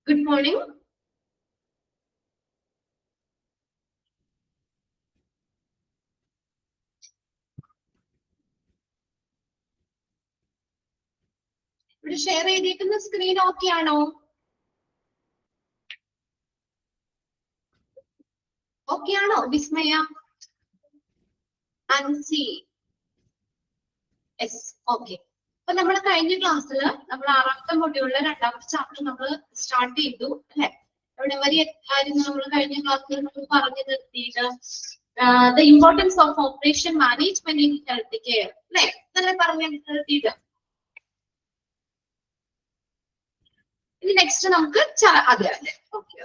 Good morning. ഇവിടെ share ചെയ്തിരിക്കുന്ന screen okay ആണോ? ഓക്കെ ആണോ വിസ്മയ, അൻസി? Yes, okay. അപ്പൊ നമ്മൾ കഴിഞ്ഞ ക്ലാസ്സിൽ നമ്മൾ 6ാമത്തെ മൊഡ്യൂളിലെ 2ാമത്തെ ചാപ്റ്റർ നമ്മൾ സ്റ്റാർട്ട് ചെയ്തു അല്ലെ? എവിടെ വരെ ആയിരുന്നു നമ്മൾ കഴിഞ്ഞ ക്ലാസ്സിൽ നമ്മൾ പറഞ്ഞു നിർത്തിയത്? The importance of operation management in health care അല്ലെ? തന്നെ പറഞ്ഞു നിർത്തിയത്. ഇനി നെക്സ്റ്റ് നമുക്ക് അതെ ഓക്കെ.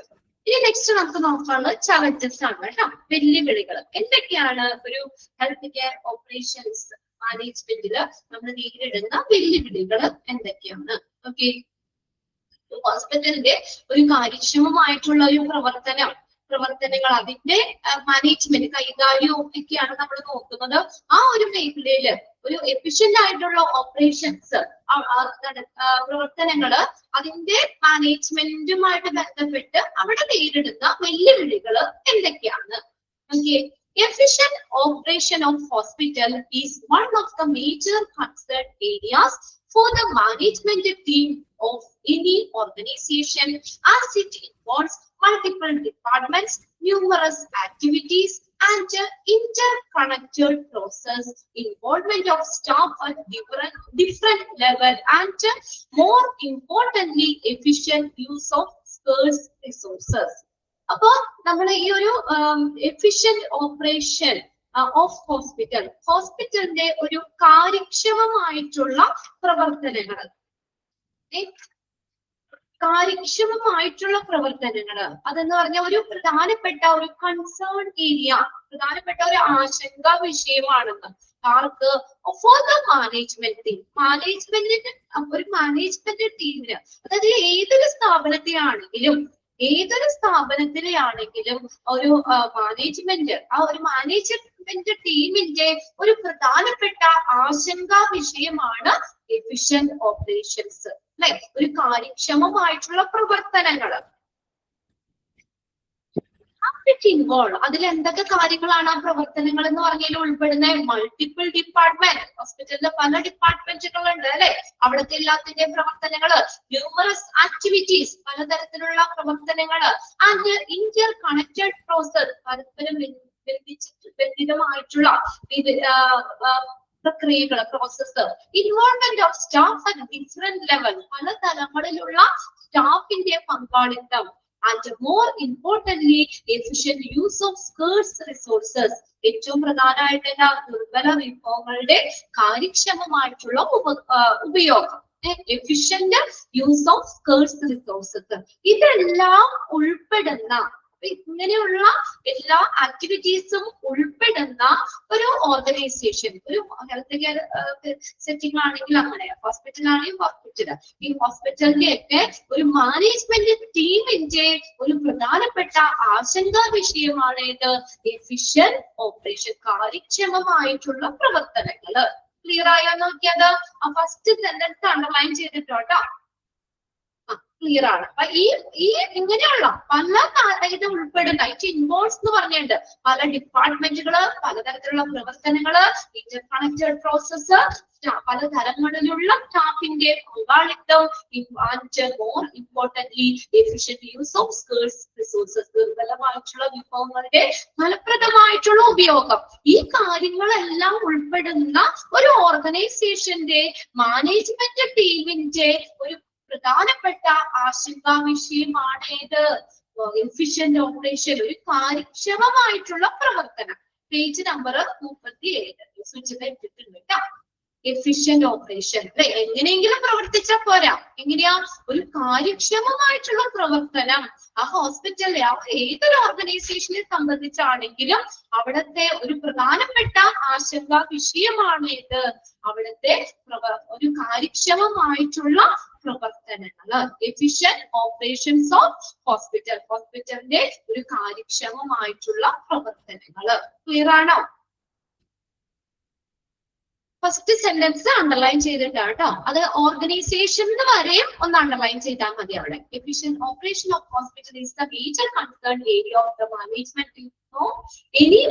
ഇനി നെക്സ്റ്റ് നമുക്ക് നോക്കാനുള്ളത് ചലഞ്ചസ് ആണ് കേട്ടോ, വെല്ലുവിളികൾ. എന്തൊക്കെയാണ് ഒരു ഹെൽത്ത് കെയർ ഓപ്പറേഷൻസ് മാനേജ്മെന്റില് നമ്മൾ നേരിടുന്ന വെല്ലുവിളികൾ എന്തൊക്കെയാണ്? ഓക്കെ, ഹോസ്പിറ്റലിന്റെ ഒരു കാര്യക്ഷമമായിട്ടുള്ള ഒരു പ്രവർത്തനങ്ങൾ അതിന്റെ മാനേജ്മെന്റ് കൈകാര്യവും ഒക്കെയാണ് നമ്മൾ നോക്കുന്നത്. ആ ഒരു മേഖലയില് ഒരു എഫിഷ്യന്റ് ആയിട്ടുള്ള ഓപ്പറേഷൻസ് പ്രവർത്തനങ്ങള് അതിന്റെ മാനേജ്മെന്റുമായിട്ട് ബന്ധപ്പെട്ട് അവിടെ നേരിടുന്ന വെല്ലുവിളികൾ എന്തൊക്കെയാണ്? Okay, efficient operation of hospital is one of the major concern areas for the management team of any organization, as it involves multiple departments, numerous activities, and interconnected process, involvement of staff at different level, and more importantly, efficient use of scarce resources. അപ്പോ നമ്മൾ ഈ ഒരു efficient operation of ഹോസ്പിറ്റലിന്റെ ഒരു കാര്യക്ഷമമായിട്ടുള്ള പ്രവർത്തനങ്ങൾ അതെന്ന് പറഞ്ഞ ഒരു പ്രധാനപ്പെട്ട ഒരു കൺസേൺ ഏരിയ, പ്രധാനപ്പെട്ട ഒരു ആശങ്ക വിഷയമാണെന്ന്. ആർക്ക്? For the management team. ഒരു മാനേജ്മെന്റ് ടീമിന്, അതായത് ഏതൊരു സ്ഥാപനത്തിലാണെങ്കിലും ഒരു മാനേജ്മെന്റ്, ആ ഒരു മാനേജ്മെന്റ് ടീമിന്റെ ഒരു പ്രധാനപ്പെട്ട ആശങ്കാ വിഷയമാണ് എഫിഷ്യന്റ് ഓപ്പറേഷൻസ് അല്ലെ? ഒരു കാര്യക്ഷമമായിട്ടുള്ള പ്രവർത്തനങ്ങൾ. അതിൽ എന്തൊക്കെ കാര്യങ്ങളാണ് ആ പ്രവർത്തനങ്ങൾ എന്ന് പറഞ്ഞാൽ ഉൾപ്പെടുന്ന? മൾട്ടിപ്പിൾ ഡിപ്പാർട്ട്മെന്റ്, ഹോസ്പിറ്റലിലെ പല ഡിപ്പാർട്ട്മെന്റുകൾ ഉണ്ട് അല്ലെ? അവിടുത്തെ എല്ലാത്തിന്റെ പ്രവർത്തനങ്ങള്, ന്യൂമറസ് ആക്ടിവിറ്റീസ്, പലതരത്തിലുള്ള പ്രവർത്തനങ്ങള്, ആൻഡ് ഇന്റർ കണക്റ്റഡ് പ്രോസസ്, പരസ്പരം ബന്ധിതമായിട്ടുള്ള പ്രക്രിയകൾ, process, involvement of staff at different level, പല തലങ്ങളിലുള്ള സ്റ്റാഫിന്റെ പങ്കാളിത്തം, and more importantly, efficient use of scarce resources, ഏറ്റവും പ്രധാനമായിട്ട് ദുർബല വിഭവങ്ങളുടെ കാര്യക്ഷമമായിട്ടുള്ള ഉപയോഗം, efficient use of scarce resources. ഇതെല്ലാം ഉൾപ്പെടുന്ന, ഇങ്ങനെയുള്ള എല്ലാ ആക്ടിവിറ്റീസും ഉൾപ്പെടുന്ന ഒരു ഓർഗനൈസേഷൻ, ഒരു ഹെൽത്ത് കെയർ സെറ്റിംഗ് ആണെങ്കിൽ അങ്ങനെ, ഹോസ്പിറ്റൽ ആണെങ്കിൽ ഹോസ്പിറ്റൽ, ഈ ഹോസ്പിറ്റലിന്റെ ഒക്കെ ഒരു മാനേജ്മെന്റ് ടീമിന്റെ ഒരു പ്രധാനപ്പെട്ട ആശങ്കാ വിഷയമാണ് ഇത് എഫിഷ്യന്റ് ഓപ്പറേഷൻ, കാര്യക്ഷമമായിട്ടുള്ള പ്രവർത്തനങ്ങള്. ക്ലിയർ ആയോ നോക്കിയത്? ഫസ്റ്റ് സെന്റൻസ് അണ്ടർലൈൻ ചെയ്തിട്ടോ. ക്ലിയർ ആണ്. അപ്പൊ ഈ ഇങ്ങനെയുള്ള പല ഇത് ഉൾപ്പെടുന്ന, ഇറ്റ് ഇൻവോൾവ്സ് എന്ന് പറഞ്ഞിട്ടുണ്ട് പല ഡിപ്പാർട്ട്മെന്റുകള്, പലതരത്തിലുള്ള പ്രവർത്തനങ്ങള്, ഇന്റർ കണക്റ്റഡ് പ്രോസസ്, പല തരങ്ങളിലുള്ള സ്റ്റാഫിന്റെ പങ്കാളിത്തം, and more importantly efficient use of scarce resources, ദുർബലമായിട്ടുള്ള വിഭവങ്ങളുടെ ഫലപ്രദമായിട്ടുള്ള ഉപയോഗം. ഈ കാര്യങ്ങളെല്ലാം ഉൾപ്പെടുന്ന ഒരു ഓർഗനൈസേഷന്റെ മാനേജ്മെന്റ് ടീമിന്റെ ഒരു പ്രധാനപ്പെട്ട ആശങ്കാ വിഷയമാണ് ഇത് എഫിഷ്യന്റ് ഓപ്പറേഷൻ, ഒരു കാര്യക്ഷമമായിട്ടുള്ള പ്രവർത്തനം. പേജ് നമ്പർ 37 സൂചിത ഇട്ടിട്ടുണ്ട് കേട്ടോ. എഫിഷ്യന്റ് ഓപ്പറേഷൻ അല്ലെ? എങ്ങനെയെങ്കിലും പ്രവർത്തിച്ചാൽ പോരാ, എങ്ങനെയാ? ഒരു കാര്യക്ഷമമായിട്ടുള്ള പ്രവർത്തനം. ആ ഹോസ്പിറ്റലിലെ, ആ ഏതൊരു ഓർഗനൈസേഷനെ സംബന്ധിച്ചാണെങ്കിലും അവിടുത്തെ ഒരു പ്രധാനപ്പെട്ട ആശങ്കാ വിഷയമാണ് ഇത്, അവിടുത്തെ ഒരു കാര്യക്ഷമമായിട്ടുള്ള പ്രവർത്തനങ്ങള്, എഫിഷ്യന്റ് ഓപ്പറേഷൻസ് ഓഫ് ഹോസ്പിറ്റലിന്റെ ഒരു കാര്യക്ഷമമായിട്ടുള്ള പ്രവർത്തനങ്ങള്. ക്ലിയർ ആണോ? ഫസ്റ്റ് സെന്റൻസ് അണ്ടർലൈൻ ചെയ്തിട്ടാണ് കേട്ടോ. അത് ഓർഗനൈസേഷൻ വരെയും ഒന്ന് അണ്ടർലൈൻ ചെയ്താൽ മതി അവിടെ. Efficient operation of hospital is the major concern area of the management of any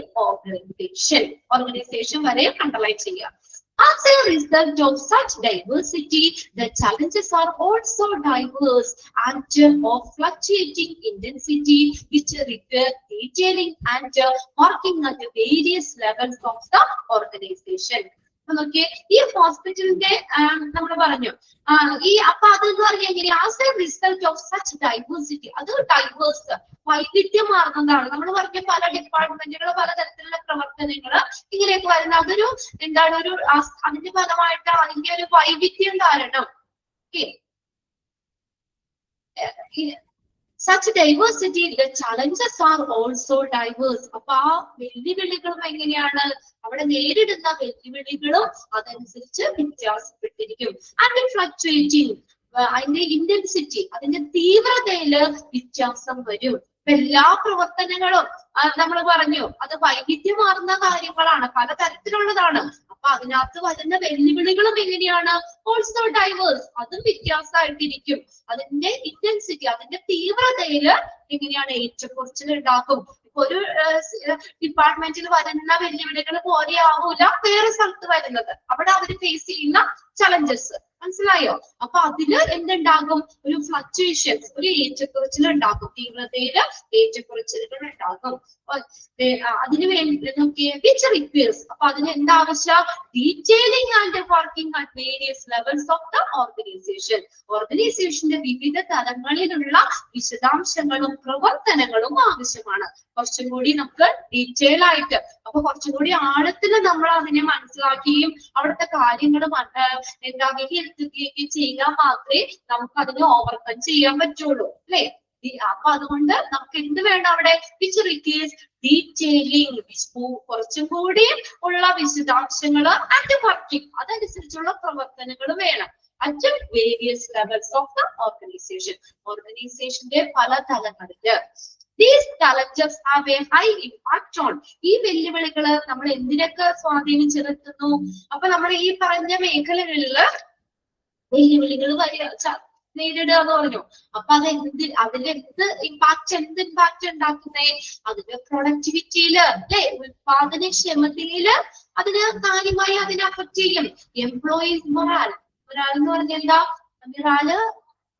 organisation വരെയും അണ്ടർലൈൻ ചെയ്യുക. As a result of such diversity, the challenges are also diverse and of fluctuating intensity, which require detailing and working at various levels of the organization. നോക്കിയേ, ഈ ഹോസ്പിറ്റലിന്റെ നമ്മൾ പറഞ്ഞു അപ്പൊ അതെന്ന് പറഞ്ഞാൽ എങ്ങനെയാ? As A result of such diversity, അത് ഡൈവേഴ്സ് വൈവിധ്യമാർന്നതാണ്. നമ്മൾ പറഞ്ഞ പല ഡിപ്പാർട്ട്മെന്റുകൾ, പലതരത്തിലുള്ള പ്രവർത്തനങ്ങൾ ഇങ്ങനെയൊക്കെ വരുന്ന അതൊരു എന്താണ്, ഒരു അതിന്റെ ഫലമായിട്ട് അതിന്റെ ഒരു വൈവിധ്യം കാരണം such diversity, the challenges are also diverse. അപ്പൊ ആ വെല്ലുവിളികളും എങ്ങനെയാണ്, അവിടെ നേരിടുന്ന വെല്ലുവിളികളും അതനുസരിച്ച് വ്യത്യാസപ്പെട്ടിരിക്കും. ആൻഡ് ഫ്ലക്ച്വേറ്റിംഗ്, അതിന്റെ ഇന്റൻസിറ്റി, അതിന്റെ തീവ്രതയില് വ്യത്യാസം വരും. എല്ലാ പ്രവർത്തനങ്ങളും നമ്മൾ പറഞ്ഞു അത് വൈവിധ്യമാർന്ന കാര്യങ്ങളാണ്, പലതരത്തിലുള്ളതാണ്. അപ്പൊ അതിനകത്ത് വരുന്ന വെല്ലുവിളികളും എങ്ങനെയാണ്? ഓൾസോ ഡൈവേഴ്സ്, അതും വ്യത്യാസമായിട്ടിരിക്കും. അതിന്റെ ഇന്റൻസിറ്റി, അതിന്റെ തീവ്രതയില് എങ്ങനെയാണ് ഏറ്റക്കുറച്ചിൽ ഉണ്ടാക്കും. ഇപ്പൊ ഒരു ഡിപ്പാർട്ട്മെന്റിൽ വരുന്ന വെല്ലുവിളികൾ പോലെ ആവൂല വേറെ സ്ഥലത്ത് വരുന്നത്. അവിടെ അവര് ഫേസ് ചെയ്യുന്ന ചലഞ്ചസ് മനസ്സിലായോ? അപ്പൊ അതില് എന്തുണ്ടാകും? ഒരു ഫ്ലക്ച്വേഷൻസ്, ഒരു ഏറ്റക്കുറച്ചിൽ ഉണ്ടാകും, തീവ്രതയില് ഏറ്റക്കുറച്ചിലുകൾ ഉണ്ടാകും. അതിന് വേണ്ടി നോക്കിയേ വിച്ച് റിക്വയർസ്, അപ്പൊ അതിന് എന്താ ആവശ്യം? Detailing and working at various levels of the organisation. ഓർഗനൈസേഷന്റെ വിവിധ തലങ്ങളിലുള്ള വിശദാംശങ്ങളും പ്രവർത്തനങ്ങളും ആവശ്യമാണ്. കുറച്ചും കൂടി നമുക്ക് ഡീറ്റെയിൽ ആയിട്ട്, അപ്പൊ കുറച്ചും കൂടി ആഴത്തിൽ നമ്മൾ അതിനെ മനസ്സിലാക്കുകയും അവിടുത്തെ കാര്യങ്ങൾ എന്താ വിലയിരുത്തുകയൊക്കെ ചെയ്യാൻ മാത്രമേ നമുക്ക് അതിനെ ഓവർകം ചെയ്യാൻ പറ്റുള്ളൂ, അല്ലെ? അപ്പൊ അതുകൊണ്ട് നമുക്ക് എന്ത് വേണം അവിടെ? വിച്ച് റിക്വയർസ് ഡീറ്റെയിലിംഗ്, കുറച്ചും കൂടി ഉള്ള വിശദാംശങ്ങൾ ആൻഡ് വർക്കിംഗ്, അതനുസരിച്ചുള്ള പ്രവർത്തനങ്ങൾ വേണം. At various levels of the organisation, ഓർഗനൈസേഷന്റെ പല തലങ്ങളില്. These challenges have a high impact on, ഈ വെല്ലുവിളികള് നമ്മൾ എന്തിനൊക്കെ സ്വാധീനം ചെലുത്തുന്നു? അപ്പൊ നമ്മൾ ഈ പറഞ്ഞ മേഖലകളില് വെല്ലുവിളികൾ നേരിടുക എന്ന് പറഞ്ഞു. അപ്പൊ അതിലെന്ത് ഇമ്പാക്ട് ഉണ്ടാക്കുന്നേ? അതിന്റെ പ്രൊഡക്ടിവിറ്റിയില്, അല്ലെ, ഉത്പാദനക്ഷമതയില് അതിന് കാര്യമായി അതിനെ അഫക്ട് ചെയ്യും. എംപ്ലോയീസ് മൊറാൽ എന്ന് പറഞ്ഞ എന്താ? മൊറാല്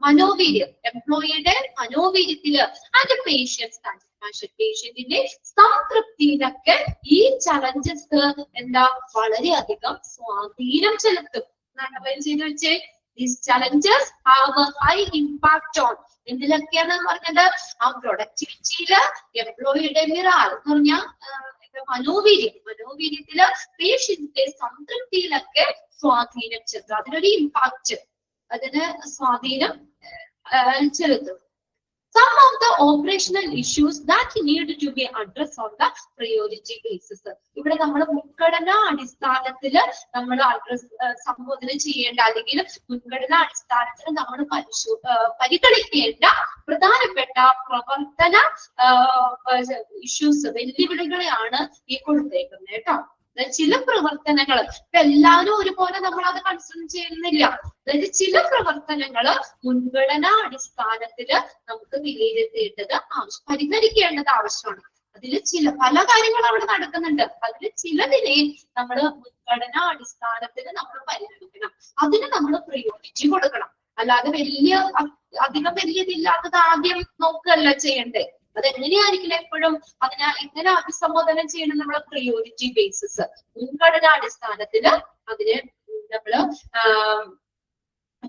മനോവീര്യം, എംപ്ലോയിയുടെ മനോവീര്യത്തില് ആൻഡ് പേഷ്യൻസ് സാറ്റിസ്ഫാക്ഷൻ, പേഷ്യന്റിന്റെ സംതൃപ്തിയിലൊക്കെ ഈ ചലഞ്ചസ് എന്താ വളരെയധികം സ്വാധീനം ചെലുത്തും. ചെയ്ത് വെച്ചേ, these challenges have a high impact on, എന്തിലൊക്കെയാണ് പറഞ്ഞത്? ആ പ്രൊഡക്ടിവിറ്റിയില്, എംപ്ലോയിയുടെ മിറാൽ എന്ന് പറഞ്ഞാൽ മനോവീര്യത്തില്, പേഷ്യന്റിന്റെ സംതൃപ്തിയിലൊക്കെ സ്വാധീനം ചെലുത്തും. അതിനൊരു ഇമ്പാക്ട്, അതിന് സ്വാധീനം ചെലുത്തും. Some of the operational issues that need to be addressed on the priority basis. ഇവിടെ നമ്മൾ മുൻഗണനാ അടിസ്ഥാനത്തിൽ നമ്മൾ സംബോധന ചെയ്യേണ്ട, അല്ലെങ്കിൽ മുൻഗണനാ അടിസ്ഥാനത്തിൽ നമ്മൾ പരിഗണിക്കേണ്ട പ്രധാനപ്പെട്ട പ്രവർത്തന ഇഷ്യൂസ്, വെല്ലുവിളികളെയാണ് ഈ കൊടുത്തേക്കുന്നത് കേട്ടോ. ചില പ്രവർത്തനങ്ങൾ ഇപ്പൊ എല്ലാവരും ഒരുപോലെ നമ്മൾ അത് കൺസിഡർ ചെയ്യുന്നില്ല. അതായത് ചില പ്രവർത്തനങ്ങൾ മുൻഗണനാ അടിസ്ഥാനത്തില് നമുക്ക് വിലയിരുത്തേണ്ടത് പരിഹരിക്കേണ്ടത് ആവശ്യമാണ്. അതിൽ പല കാര്യങ്ങളും അവിടെ നടക്കുന്നുണ്ട്. അതിൽ ചിലതിനെ നമ്മൾ മുൻഗണനാ അടിസ്ഥാനത്തിന് നമ്മൾ പരിഗണിക്കണം. അതിന് നമ്മൾ പ്രയോറിറ്റി കൊടുക്കണം. അല്ലാതെ അധികം വലിയതില്ലാത്തത് ആദ്യം നോക്കുകയല്ല ചെയ്യണ്ടേ. അതെങ്ങനെയായിരിക്കില്ല എപ്പോഴും അതിനെ എങ്ങനെ അഭിസംബോധന ചെയ്യണം? നമ്മളെ പ്രയോറിറ്റി ബേസിസ്, മുൻഗണനാ അടിസ്ഥാനത്തില് അതിനെ നമ്മള്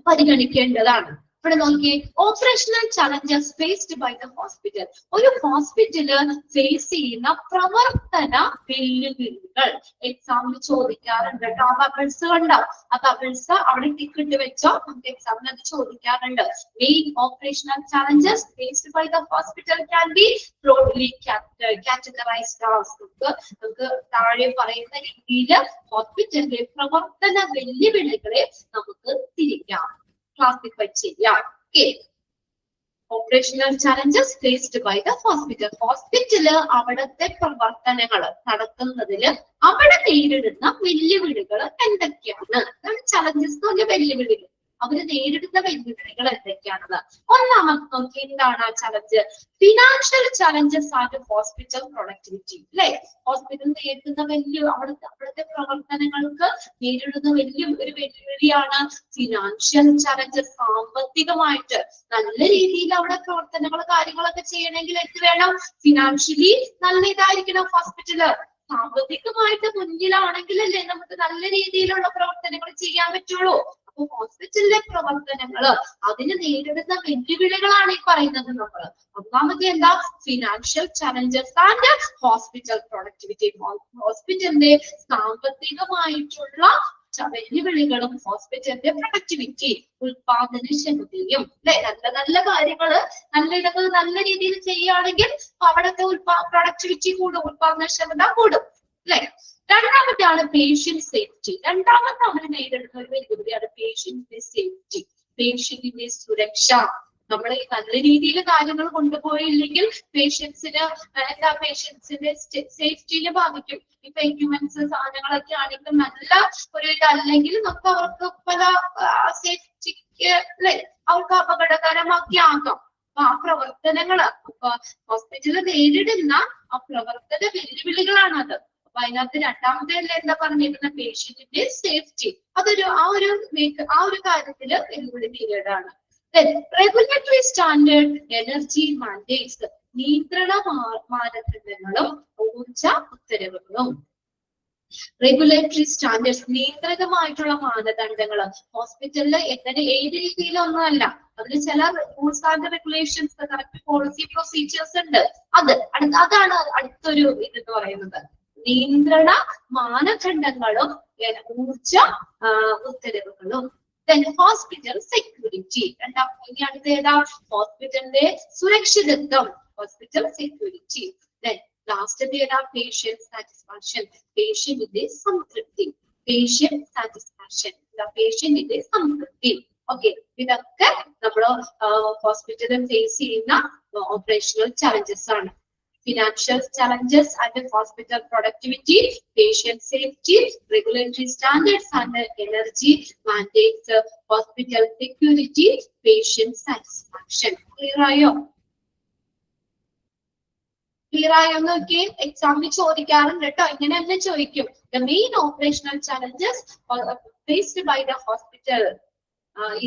പരിഗണിക്കേണ്ടതാണ്. ഇവിടെ നോക്കിയേ, operational challenges faced by the hospital. ഒരു ഹോസ്പിറ്റല് ഫേസ് ചെയ്യുന്ന പ്രവർത്തന വെല്ലുവിളികൾ എക്സാമിൽ ചോദിക്കാറുണ്ട്. ആ ബബിൾസ് കണ്ടോ? ആ ബബിൾസ് അവിടെ ടിക്കറ്റ് വെച്ചോ, നമുക്ക് എക്സാമിൽ അത് ചോദിക്കാറുണ്ട്. Main operational challenges faced by the hospital can be broadly categorised as. നമുക്ക് താഴെ പറയുന്ന രീതിയിൽ ഹോസ്പിറ്റലിലെ പ്രവർത്തന വെല്ലുവിളികളെ നമുക്ക് തിരിക്കാം, ക്ലാസിഫൈ ചെയ്യാം. Operational challenges faced by the hospital. Hospital അവിടുത്തെ പ്രവർത്തനങ്ങൾ നടത്തുന്നതില് അവിടെ നേരിടുന്ന വെല്ലുവിളികൾ എന്തൊക്കെയാണ്? അതാണ് ചലഞ്ചസ് എന്ന് പറഞ്ഞ വെല്ലുവിളികൾ. അവര് നേരിടുന്ന വെല്ലുവിളികൾ എന്തൊക്കെയാണെന്ന് ഒന്നാമത് നോക്കി. എന്താണ് ആ challenge? Financial challenges and hospital productivity. അല്ലെ, ഹോസ്പിറ്റൽ നേരിടുന്ന അവിടുത്തെ പ്രവർത്തനങ്ങൾക്ക് നേരിടുന്ന ഒരു വെല്ലുവിളിയാണ് ഫിനാൻഷ്യൽ ചലഞ്ചസ്. സാമ്പത്തികമായിട്ട് നല്ല രീതിയിൽ അവിടെ പ്രവർത്തനങ്ങൾ കാര്യങ്ങളൊക്കെ ചെയ്യണമെങ്കിൽ എന്ത് വേണം? ഫിനാൻഷ്യലി നല്ല ഇതായിരിക്കണം ഹോസ്പിറ്റല്. സാമ്പത്തികമായിട്ട് മുന്നിലാണെങ്കിലല്ലേ നമുക്ക് നല്ല രീതിയിലുള്ള പ്രവർത്തനങ്ങൾ ചെയ്യാൻ പറ്റുള്ളൂ. അപ്പൊ ഹോസ്പിറ്റലിലെ പ്രവർത്തനങ്ങള് അതിന് നേരിടുന്ന വെല്ലുവിളികളാണ് ഈ പറയുന്നത് നമ്മള്. ഒന്നാമത്തെ എന്താ? Financial challenges and hospital productivity. ഹോസ്പിറ്റലിന്റെ സാമ്പത്തികമായിട്ടുള്ള വെല്ലുവിളികളും ഹോസ്പിറ്റലിന്റെ പ്രൊഡക്ടിവിറ്റി, ഉൽപാദനക്ഷമതയും. അല്ലെ, നല്ല കാര്യങ്ങള് നല്ല രീതിയിൽ ചെയ്യുകയാണെങ്കിൽ അവിടുത്തെ പ്രൊഡക്ടിവിറ്റി കൂടും, ഉൽപാദനക്ഷമത കൂടും. അല്ലെ, രണ്ടാമത്തെയാണ് പേഷ്യന്റ് സേഫ്റ്റി. രണ്ടാമത്തെ അവർ നേരിടുന്ന ഒരു വെല്ലുവിളിയാണ് പേഷ്യന്റിന്റെ സേഫ്റ്റി, പേഷ്യന്റിന്റെ സുരക്ഷ. നമ്മൾ ഈ നല്ല രീതിയിൽ കാര്യങ്ങൾ കൊണ്ടുപോയില്ലെങ്കിൽ പേഷ്യൻസിന്റെ സേഫ്റ്റിയെ ബാധിക്കും. ഇപ്പൊ എക്യുപ്മെന്റ്സ് സാധനങ്ങളൊക്കെ ആണെങ്കിലും നല്ല ഒരു ഇതല്ലെങ്കിൽ നമുക്ക് അവർക്ക് പല സേഫ്റ്റിക്ക് അല്ലെ അവർക്ക് അപകടകരമാക്കി ആക്കാം. അപ്പൊ ആ പ്രവർത്തനങ്ങള് ഹോസ്പിറ്റലിൽ നേരിടുന്ന ആ പ്രവർത്തന വെല്ലുവിളികളാണ് അത്. അപ്പൊ അതിനകത്ത് രണ്ടാമത്തെ എന്താ പറഞ്ഞിരിക്കുന്ന പേഷ്യന്റിന്റെ സേഫ്റ്റി. അതൊരു ആ ഒരു കാര്യത്തില് വെല്ലുവിളി പീരീഡാണ്. Regulatory standard energy mandates. നിയന്ത്രണ മാനദണ്ഡങ്ങളും ഊർജ ഉത്തരവുകളും. റെഗുലേറ്ററി സ്റ്റാൻഡേർഡ്സ് നിയന്ത്രിതമായിട്ടുള്ള മാനദണ്ഡങ്ങൾ. ഹോസ്പിറ്റലിൽ ഏത് രീതിയിലൊന്നുമല്ല, അതിൽ ചില rules and regulations, correct policy procedures ഉണ്ട്. അതാണ് അടുത്തൊരു ഇതെന്ന് പറയുന്നത്. നിയന്ത്രണ മാനദണ്ഡങ്ങളും ഊർജ ഉത്തരവുകളും. Hospital security. ഇനി അടുത്ത ഏതാ? ഹോസ്പിറ്റലിന്റെ സുരക്ഷിതത്വം, ഹോസ്പിറ്റൽ സെക്യൂരിറ്റി. ലാസ്റ്റ് ഏതാ? പേഷ്യന്റ് സാറ്റിസ്ഫാക്ഷൻ, പേഷ്യന്റിന്റെ സംതൃപ്തി, പേഷ്യന്റ് സാറ്റിസ്ഫാക്ഷൻ, പേഷ്യന്റിന്റെ സംതൃപ്തി. ഓക്കെ, ഇതൊക്കെ നമ്മള് ഹോസ്പിറ്റലിൽ ഫേസ് ചെയ്യുന്ന ഓപ്പറേഷണൽ ചലഞ്ചസ് ആണ്. Financial challenges and hospital productivity, patient safety, regulatory standards and energy mandates, hospital security, patient satisfaction. Clear ആയോ? Clear ആയോ നോക്കി? എക്സാമിന് ചോദിക്കാറുണ്ട് കേട്ടോ, ഇങ്ങനെ തന്നെ ചോദിക്കും. The main operational challenges faced by the hospital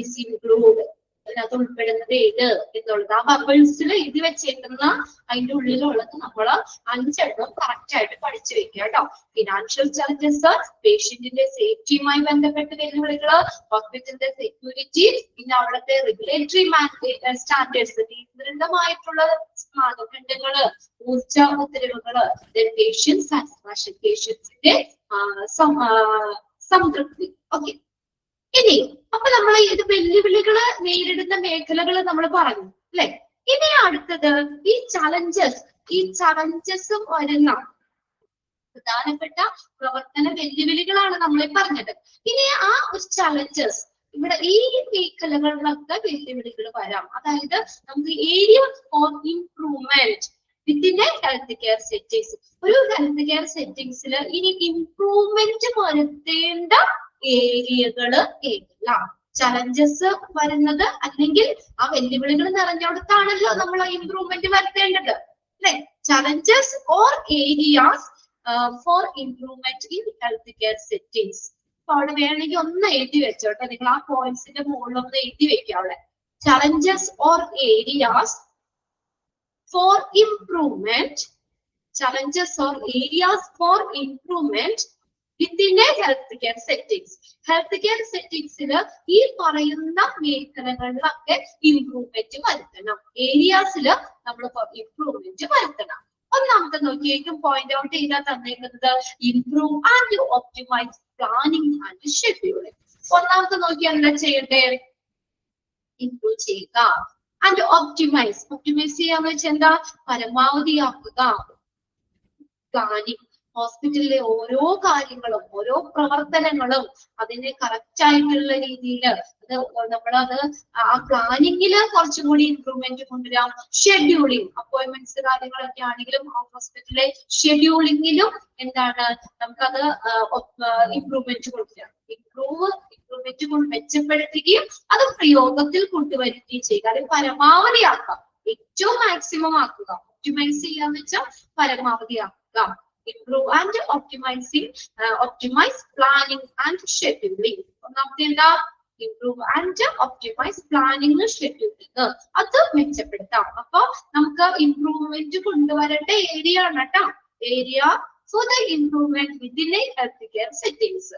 is include. അതിനകത്ത് ഉൾപ്പെടുന്നത് ഏത് എന്നുള്ളത് ആ ബബിൾസിൽ എഴുതി വെച്ചേക്കുന്ന അതിന്റെ ഉള്ളിലുള്ളത് നമ്മള് 5 എണ്ണം കറക്റ്റ് ആയിട്ട് പഠിച്ചു വെക്കുക കേട്ടോ. ഫിനാൻഷ്യൽ ചലഞ്ചസ്, പേഷ്യന്റിന്റെ സേഫ്റ്റിയുമായി ബന്ധപ്പെട്ട വെല്ലുവിളികള്, ഹോസ്പിറ്റലിന്റെ സെക്യൂരിറ്റി, പിന്നെ അവിടുത്തെ റെഗുലേറ്ററി സ്റ്റാൻഡേർഡ്സ്, നിയന്ത്രിതമായിട്ടുള്ള മാനദണ്ഡങ്ങള്, ഊർജ ഉത്തരവുകള്, പേഷ്യന്റ് സാറ്റിസ്ഫാക്ഷൻ, പേഷ്യൻസിന്റെ സംതൃപ്തി. ഓക്കെ, ഇനി അപ്പൊ നമ്മൾ ഇത് വെല്ലുവിളികള് നേരിടുന്ന മേഖലകൾ നമ്മൾ പറഞ്ഞു അല്ലെ. ഇനി അടുത്തത് ഈ ചലഞ്ചസും വരുന്ന പ്രധാനപ്പെട്ട പ്രവർത്തന വെല്ലുവിളികളാണ് നമ്മൾ പറഞ്ഞത്. ഇനി ആ ഒരു ചലഞ്ചസ് ഇവിടെ ഈ മേഖലകളിലൊക്കെ വെല്ലുവിളികൾ വരാം. അതായത് നമുക്ക് area for improvement within health care settings. ഒരു ഹെൽത്ത് കെയർ സെറ്റിംഗ്സിൽ ഇനി ഇംപ്രൂവ്മെന്റ് വരുത്തേണ്ട ഏരിയകള് ഏതെല്ലാം? ചലഞ്ചസ് വരുന്നത് അല്ലെങ്കിൽ ആ വെല്ലുവിളികൾ നിറഞ്ഞെടുത്താണല്ലോ നമ്മൾ ഇംപ്രൂവ്മെന്റ് വരുത്തേണ്ടത് അല്ലെ. Challenges or areas for improvement in health care settings. അപ്പൊ അവിടെ വേണമെങ്കിൽ ഒന്ന് എഴുതി വെച്ചോട്ടെ, നിങ്ങൾ ആ പോയിന്റ്സിന്റെ മുകളിൽ ഒന്ന് എഴുതി വെക്കാം അവിടെ. Challenges or areas for improvement, challenges or areas for improvement within a health care settings. Health care settings ഈ പറയുന്ന മേഖലകളിലൊക്കെ ഇംപ്രൂവ്മെന്റ് വരുത്തണം, ഏരിയാസിൽ നമ്മൾ ഇംപ്രൂവ്മെന്റ് വരുത്തണം. ഒന്നാമത്തെ നോക്കിയേക്കും പോയിന്റ് ഔട്ട് ചെയ്താൽ തന്നേക്കുന്നത് improve and optimise planning and scheduling. ഒന്നാമത്തെ നോക്കിയാൽ എന്താ ചെയ്യണ്ടേ? ഇംപ്രൂവ് ചെയ്യുക. ആൻഡ് ഒപ്റ്റിമൈസ് ചെയ്യാന്ന് വെച്ചാൽ എന്താ? പരമാവധിയാക്കുക. പ്ലാനിങ്, ഹോസ്പിറ്റലിലെ ഓരോ കാര്യങ്ങളും ഓരോ പ്രവർത്തനങ്ങളും അതിനെ കറക്റ്റ് ആയിട്ടുള്ള രീതിയിൽ നമ്മളത് ആ പ്ലാനിങ്ങില് കുറച്ചും കൂടി ഇംപ്രൂവ്മെന്റ് കൊണ്ടുവരാം. ഷെഡ്യൂളിങ് അപ്പോയിന്റ്മെന്റ്സ് കാര്യങ്ങളൊക്കെ ആണെങ്കിലും ഹോസ്പിറ്റലിലെ ഷെഡ്യൂളിങ്ങിലും എന്താണ് നമുക്കത് ഇംപ്രൂവ്മെന്റ് കൊണ്ടുവരാം. ഇംപ്രൂവ്മെന്റ് കൊണ്ട് മെച്ചപ്പെടുത്തുകയും അത് പ്രയോഗത്തിൽ കൊണ്ടുവരികയും ചെയ്യുക. അത് പരമാവധി ആക്കാം, ഏറ്റവും മാക്സിമം ആക്കുക. ഒപ്റ്റിമൈസ് ചെയ്യാന്ന് വെച്ചാൽ പരമാവധി ആക്കുക. Improve and optimize planning and scheduling. ഒന്നാമത്തെ എന്താ? Improve and optimise planning scheduling. അത് മെച്ചപ്പെടുത്താം. അപ്പൊ നമുക്ക് ഇംപ്രൂവ്മെന്റ് കൊണ്ടുവരേണ്ട ഏരിയ ആണ് കേട്ടോ. Area for the improvement within A health care settings.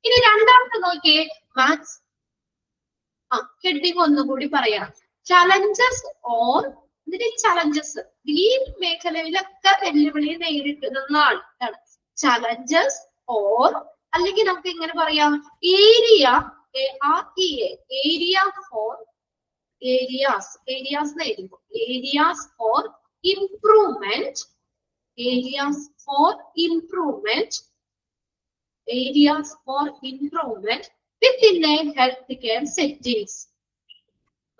ഇനി രണ്ടാമത്തെ നോക്കിയേ, മാത്സ് ഹെഡിങ് ഒന്നുകൂടി പറയാം. ചലഞ്ചസ് ഓർ ചലഞ്ചസ് ഈ മേഖലയിലൊക്കെ വെല്ലുവിളി നേരിടുന്നതാണ്. ചലഞ്ചസ് ഓർ അല്ലെങ്കിൽ നമുക്ക് ഇങ്ങനെ പറയാം ഏരിയ ഏരിയ ഫോർ ഏരിയാസ് നേരിടും. Areas for improvement within A health care settings.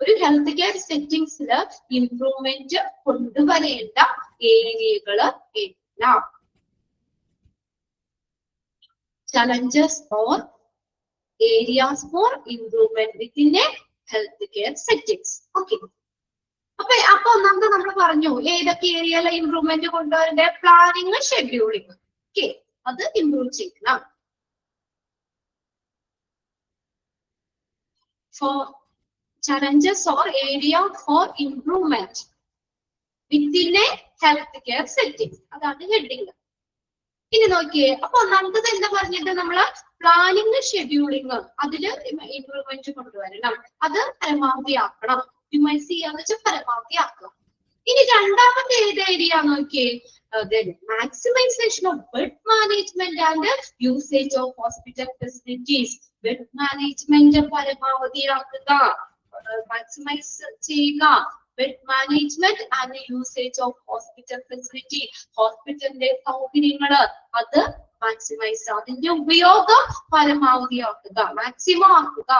ഒരു ഹെൽത്ത് കെയർ സെറ്റിംഗ്സില് ഇംപ്രൂവ്മെന്റ് കൊണ്ടുവരേണ്ട ഏരിയകള് എല്ലാം. Challenges or areas for improvement within a healthcare settings. Okay. അപ്പൊ ഒന്നാമത് നമ്മൾ പറഞ്ഞു ഏതൊക്കെ ഏരിയയിലെ ഇംപ്രൂവ്മെന്റ് കൊണ്ടുവരേണ്ട? Planning, scheduling. ഓക്കെ, അത് ഇംപ്രൂവ് ചെയ്യണം. For challenges or area for improvement within a healthcare settings, അതാണ് ഹെഡിങ്. ഇനി നോക്കിയേ, അപ്പൊ ഒന്നാമത്തത് എന്താ പറഞ്ഞിട്ട് നമ്മള് പ്ലാനിങ്, ഷെഡ്യൂളിങ്, അതില് ഇംപ്രൂവ്മെന്റ് കൊണ്ടുവരണം. അത് പരമാവധി ആക്കണം. ഒപ്റ്റിമൈസ് ചെയ്യാന്ന് വെച്ചാൽ പരമാവധി ആക്കണം. ഇനി രണ്ടാമത്തെ ഏത് ഏരിയ നോക്കിയേ, maximisation of bed management and usage of hospital facilities. Bed management പരമാവധിയാക്കുക, മാക്സിമൈസ് ചെയ്യുക. Bed management and usage of hospital facility. ഹോസ്പിറ്റലിന്റെ സൗകര്യങ്ങള് അത് മാക്സിമൈസ്, അതിന്റെ ഉപയോഗം പരമാവധിയാക്കുക, മാക്സിമം ആക്കുക.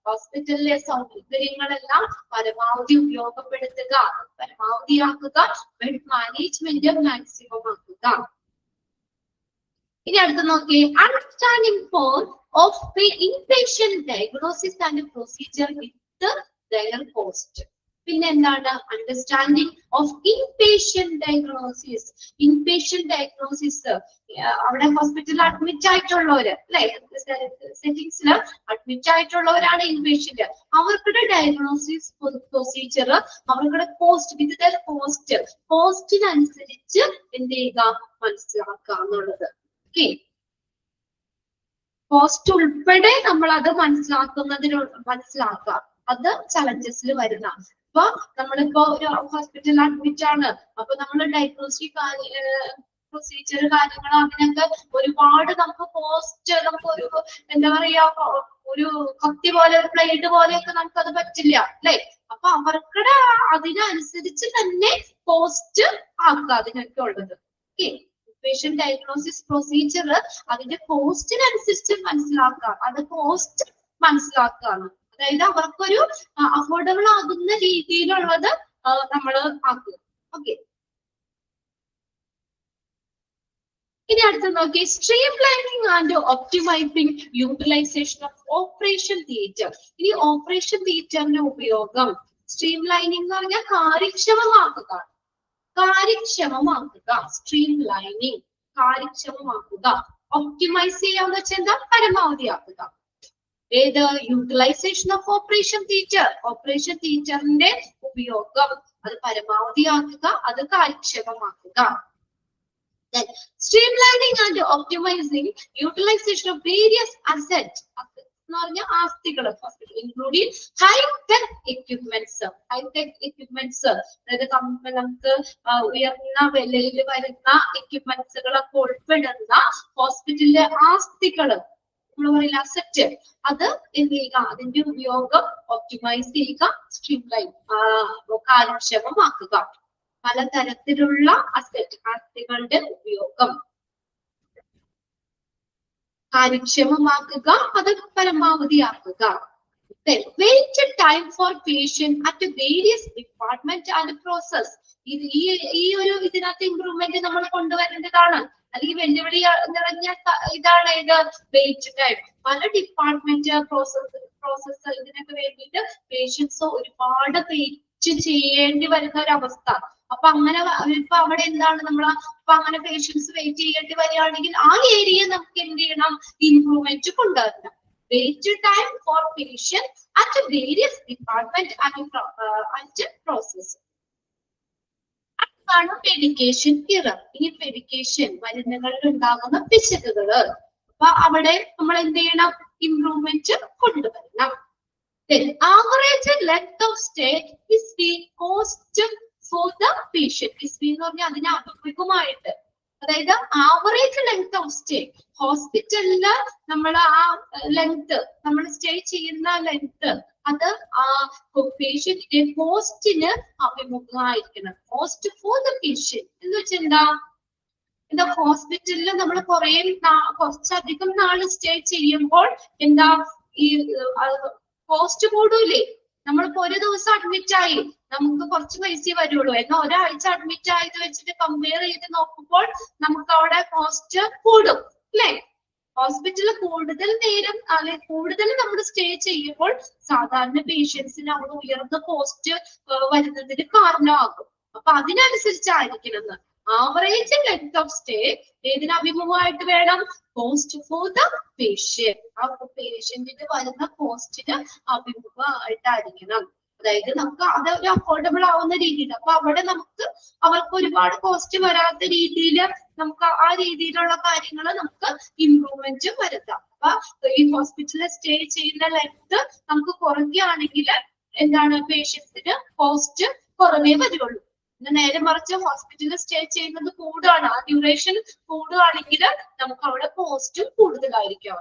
ഹോസ്പിറ്റലിലെ സൗകര്യങ്ങളെല്ലാം പരമാവധി ഉപയോഗപ്പെടുത്തുക, പരമാവധിയാക്കുക. ബെഡ് മാനേജ്മെന്റ് മാക്സിമം ആക്കുക. ഇനി അടുത്ത് നോക്കിയേ, understanding of the inpatient diagnosis and procedure with their cost. പിന്നെ എന്താണ്? Understanding of inpatient diagnosis. Inpatient diagnosis അവിടെ ഹോസ്പിറ്റലിൽ അഡ്മിറ്റ് ആയിട്ടുള്ളവര് അല്ലെ, സെറ്റിംഗ്സിൽ അഡ്മിറ്റ് ആയിട്ടുള്ളവരാണ് ഇൻപേഷ്യന്റ്. അവർക്കുടെ ഡയഗ്നോസിസ് പ്രൊസീജിയർ, അവർക്കുടെ കോസ്റ്റ്, വിത്ത് കോസ്റ്റിനനുസരിച്ച് എന്ത് ചെയ്യുക? മനസ്സിലാക്കുക എന്നുള്ളത്. ഓക്കെ, കോസ്റ്റ് ഉൾപ്പെടെ നമ്മൾ അത് മനസ്സിലാക്കുക. അത് ചലഞ്ചസിൽ വരുന്ന. അപ്പൊ നമ്മളിപ്പോ ഒരു ഹോസ്പിറ്റലിൽ അഡ്മിറ്റ് ആണ്, അപ്പൊ നമ്മൾ ഡയഗ്നോസ്റ്റിക് പ്രൊസീജിയർ കാര്യങ്ങൾ അങ്ങനെയൊക്കെ ഒരുപാട് നമുക്ക് കോസ്റ്റ്, നമുക്കൊരു എന്താ പറയാ, ഒരു കത്തി പോലെ, ഒരു ബ്ലേഡ് പോലെയൊക്കെ നമുക്കത് പറ്റില്ല അല്ലെ. അപ്പൊ അവർക്കുടെ അതിനനുസരിച്ച് തന്നെ കോസ്റ്റ് ആക്കുക അതിനൊക്കെ ഉള്ളത്. ഓക്കെ, പേഷ്യന്റ് ഡയഗ്നോസിസ് പ്രൊസീജിയർ അതിന്റെ കോസ്റ്റിനനുസരിച്ച് മനസ്സിലാക്കുക, അത് കോസ്റ്റ് മനസ്സിലാക്കുകയാണ്. അതായത് അവർക്കൊരു അഫോർഡബിൾ ആകുന്ന രീതിയിലുള്ളത് നമ്മൾ ആക്കുക. ഓക്കെ, ഇനി അടുത്ത് നോക്കി, streamlining and optimising utilisation of operation theatre. ഇനി ഓപ്പറേഷൻ തിയേറ്ററിന്റെ ഉപയോഗം, സ്ട്രീം ലൈനിങ് എന്ന് പറഞ്ഞാൽ കാര്യക്ഷമമാക്കുക. സ്ട്രീം ലൈനിങ് കാര്യക്ഷമമാക്കുക. ഒപ്റ്റിമൈസ് ചെയ്യാന്ന് വെച്ചാൽ എന്താ? പരമാവധിയാക്കുക. ഏത്? യൂട്ടിലൈസേഷൻ ഓഫ് ഓപ്പറേഷൻ തിയേറ്ററിന്റെ ഉപയോഗം അത് പരമാവധിയാക്കുക, അത് കാര്യക്ഷമമാക്കുക. Streamlining and optimizing utilization of various assets എന്ന് പറഞ്ഞ ആസ്തികൾ, ഇൻക്ലൂഡിങ് ഹൈടെക് എക്യുപ്മെന്റ്സ്. അതായത് നമുക്ക് ഉയർന്ന വിലയിൽ വരുന്ന എക്യുപ്മെന്റ്സുകളൊക്കെ ഉൾപ്പെടുന്ന ഹോസ്പിറ്റലിലെ ആസ്തികള്, നമ്മൾ പറയില്ല അസറ്റ്, അത് എന്ത് ചെയ്യുക? അതിന്റെ ഉപയോഗം ഒപ്റ്റിമൈസ് ചെയ്യുക, സ്ട്രീംലൈൻ കാര്യക്ഷമമാക്കുക. പലതരത്തിലുള്ള ആസ്തികളുടെ ഉപയോഗം. കാര്യക്ഷമമാക്കുക, അത് പരമാവധിയാക്കുക. Waited time for patient at various department and process. ഈ ഒരു ഇതിനകത്ത് ഇംപ്രൂവ്മെന്റ് നമ്മൾ കൊണ്ടുവരേണ്ടതാണ്. അല്ലെങ്കിൽ വെല്ലുവിളി നിറഞ്ഞ ഇതാണ് ഇത് വെയിറ്റ് ടൈം. പല ഡിപ്പാർട്ട്മെന്റ് പ്രോസസ് ഇതിനൊക്കെ വേണ്ടിയിട്ട് പേഷ്യൻസ് ഒരുപാട് വെയിറ്റ് ചെയ്യേണ്ടി വരുന്ന ഒരു അവസ്ഥ. അപ്പൊ അങ്ങനെ ഇപ്പൊ അവിടെ എന്താണ് നമ്മൾ അപ്പൊ അങ്ങനെ പേഷ്യൻസ് വെയിറ്റ് ചെയ്യേണ്ടി വരികയാണെങ്കിൽ ആ ഏരിയ നമുക്ക് എന്ത് ചെയ്യണം, ഇംപ്രൂവ്മെന്റ് കൊണ്ടുവരണം. Waited time for patient at various department and process. അതാണ് മെഡിക്കേഷൻ ഇറർ. ഈ മെഡിക്കേഷൻ മരുന്നുകളിൽ ഉണ്ടാകുന്ന പിശകുകള്. അപ്പൊ അവിടെ നമ്മൾ എന്ത് ചെയ്യണം, ഇംപ്രൂവ്മെന്റ് കൊണ്ടുവരണം. Average length of stay is the cost for the patient. എന്ന് പറഞ്ഞാൽ അതിന് അഭിമുഖമായിട്ട്, അതായത് ആവറേജ് ലെങ്ത് ഓഫ് സ്റ്റേ ഹോസ്പിറ്റലില് നമ്മൾ ആ ലെങ്ത് നമ്മൾ സ്റ്റേ ചെയ്യുന്ന ലെങ്ത് അത് ആ പേഷ്യന്റിന്റെ കോസ്റ്റിന് അഭിമുഖമായിരിക്കണം. കോസ്റ്റ് ഫോർ ദ പേഷ്യന്റ് എന്ന് വെച്ചാൽ എന്താ ഹോസ്പിറ്റലിൽ നമ്മൾ കുറച്ചധികം നാള് സ്റ്റേ ചെയ്യുമ്പോൾ എന്താ ഈ കോസ്റ്റ് കൂടൂലേ. നമ്മളിപ്പോ ഒരു ദിവസം അഡ്മിറ്റ് ആയി, നമുക്ക് കുറച്ച് പൈസ വരുള്ളൂ. എന്നാൽ ഒരാഴ്ച അഡ്മിറ്റ് ആയത് വെച്ചിട്ട് കമ്പയർ ചെയ്ത് നോക്കുമ്പോൾ നമുക്ക് അവിടെ കോസ്റ്റ് കൂടും അല്ലെ. ഹോസ്പിറ്റലിൽ കൂടുതൽ നേരം അല്ലെങ്കിൽ കൂടുതൽ നമ്മൾ സ്റ്റേ ചെയ്യുമ്പോൾ സാധാരണ പേഷ്യൻസിന് അവിടെ ഉയർന്ന കോസ്റ്റ് വരുന്നതിന് കാരണമാകും. അപ്പൊ അതിനനുസരിച്ചായിരിക്കണം ആവറേജ് ലെങ്ത് ഓഫ് സ്റ്റേ ഏതിന് അഭിമുഖമായിട്ട് വേണം, കോസ്റ്റ് ഫോർ ദ പേഷ്യന്റ്. ആ പേഷ്യന്റിന് വരുന്ന കോസ്റ്റിന് അഭിമുഖമായിട്ടായിരിക്കണം. അതായത് നമുക്ക് അത് ഒരു അഫോർഡബിൾ ആവുന്ന രീതിയിൽ. അപ്പൊ അവിടെ നമുക്ക് അവർക്ക് ഒരുപാട് കോസ്റ്റ് വരാത്ത രീതിയിൽ നമുക്ക് ആ രീതിയിലുള്ള കാര്യങ്ങൾ നമുക്ക് ഇംപ്രൂവ്മെന്റ് വരുത്താം. അപ്പൊ ഈ ഹോസ്പിറ്റലിൽ സ്റ്റേ ചെയ്യുന്ന ലെങ്ത് നമുക്ക് കുറയ്ക്കുകയാണെങ്കിൽ എന്താണ് പേഷ്യൻസിന് കോസ്റ്റ് കുറവേ വരുള്ളൂ. നേരെ മറിച്ച് ഹോസ്പിറ്റലിൽ സ്റ്റേ ചെയ്യുന്നത് കൂടുകയാണ്, ആ ഡ്യൂറേഷൻ കൂടുകയാണെങ്കിൽ നമുക്ക് അവിടെ കോസ്റ്റും കൂടുതലായിരിക്കും,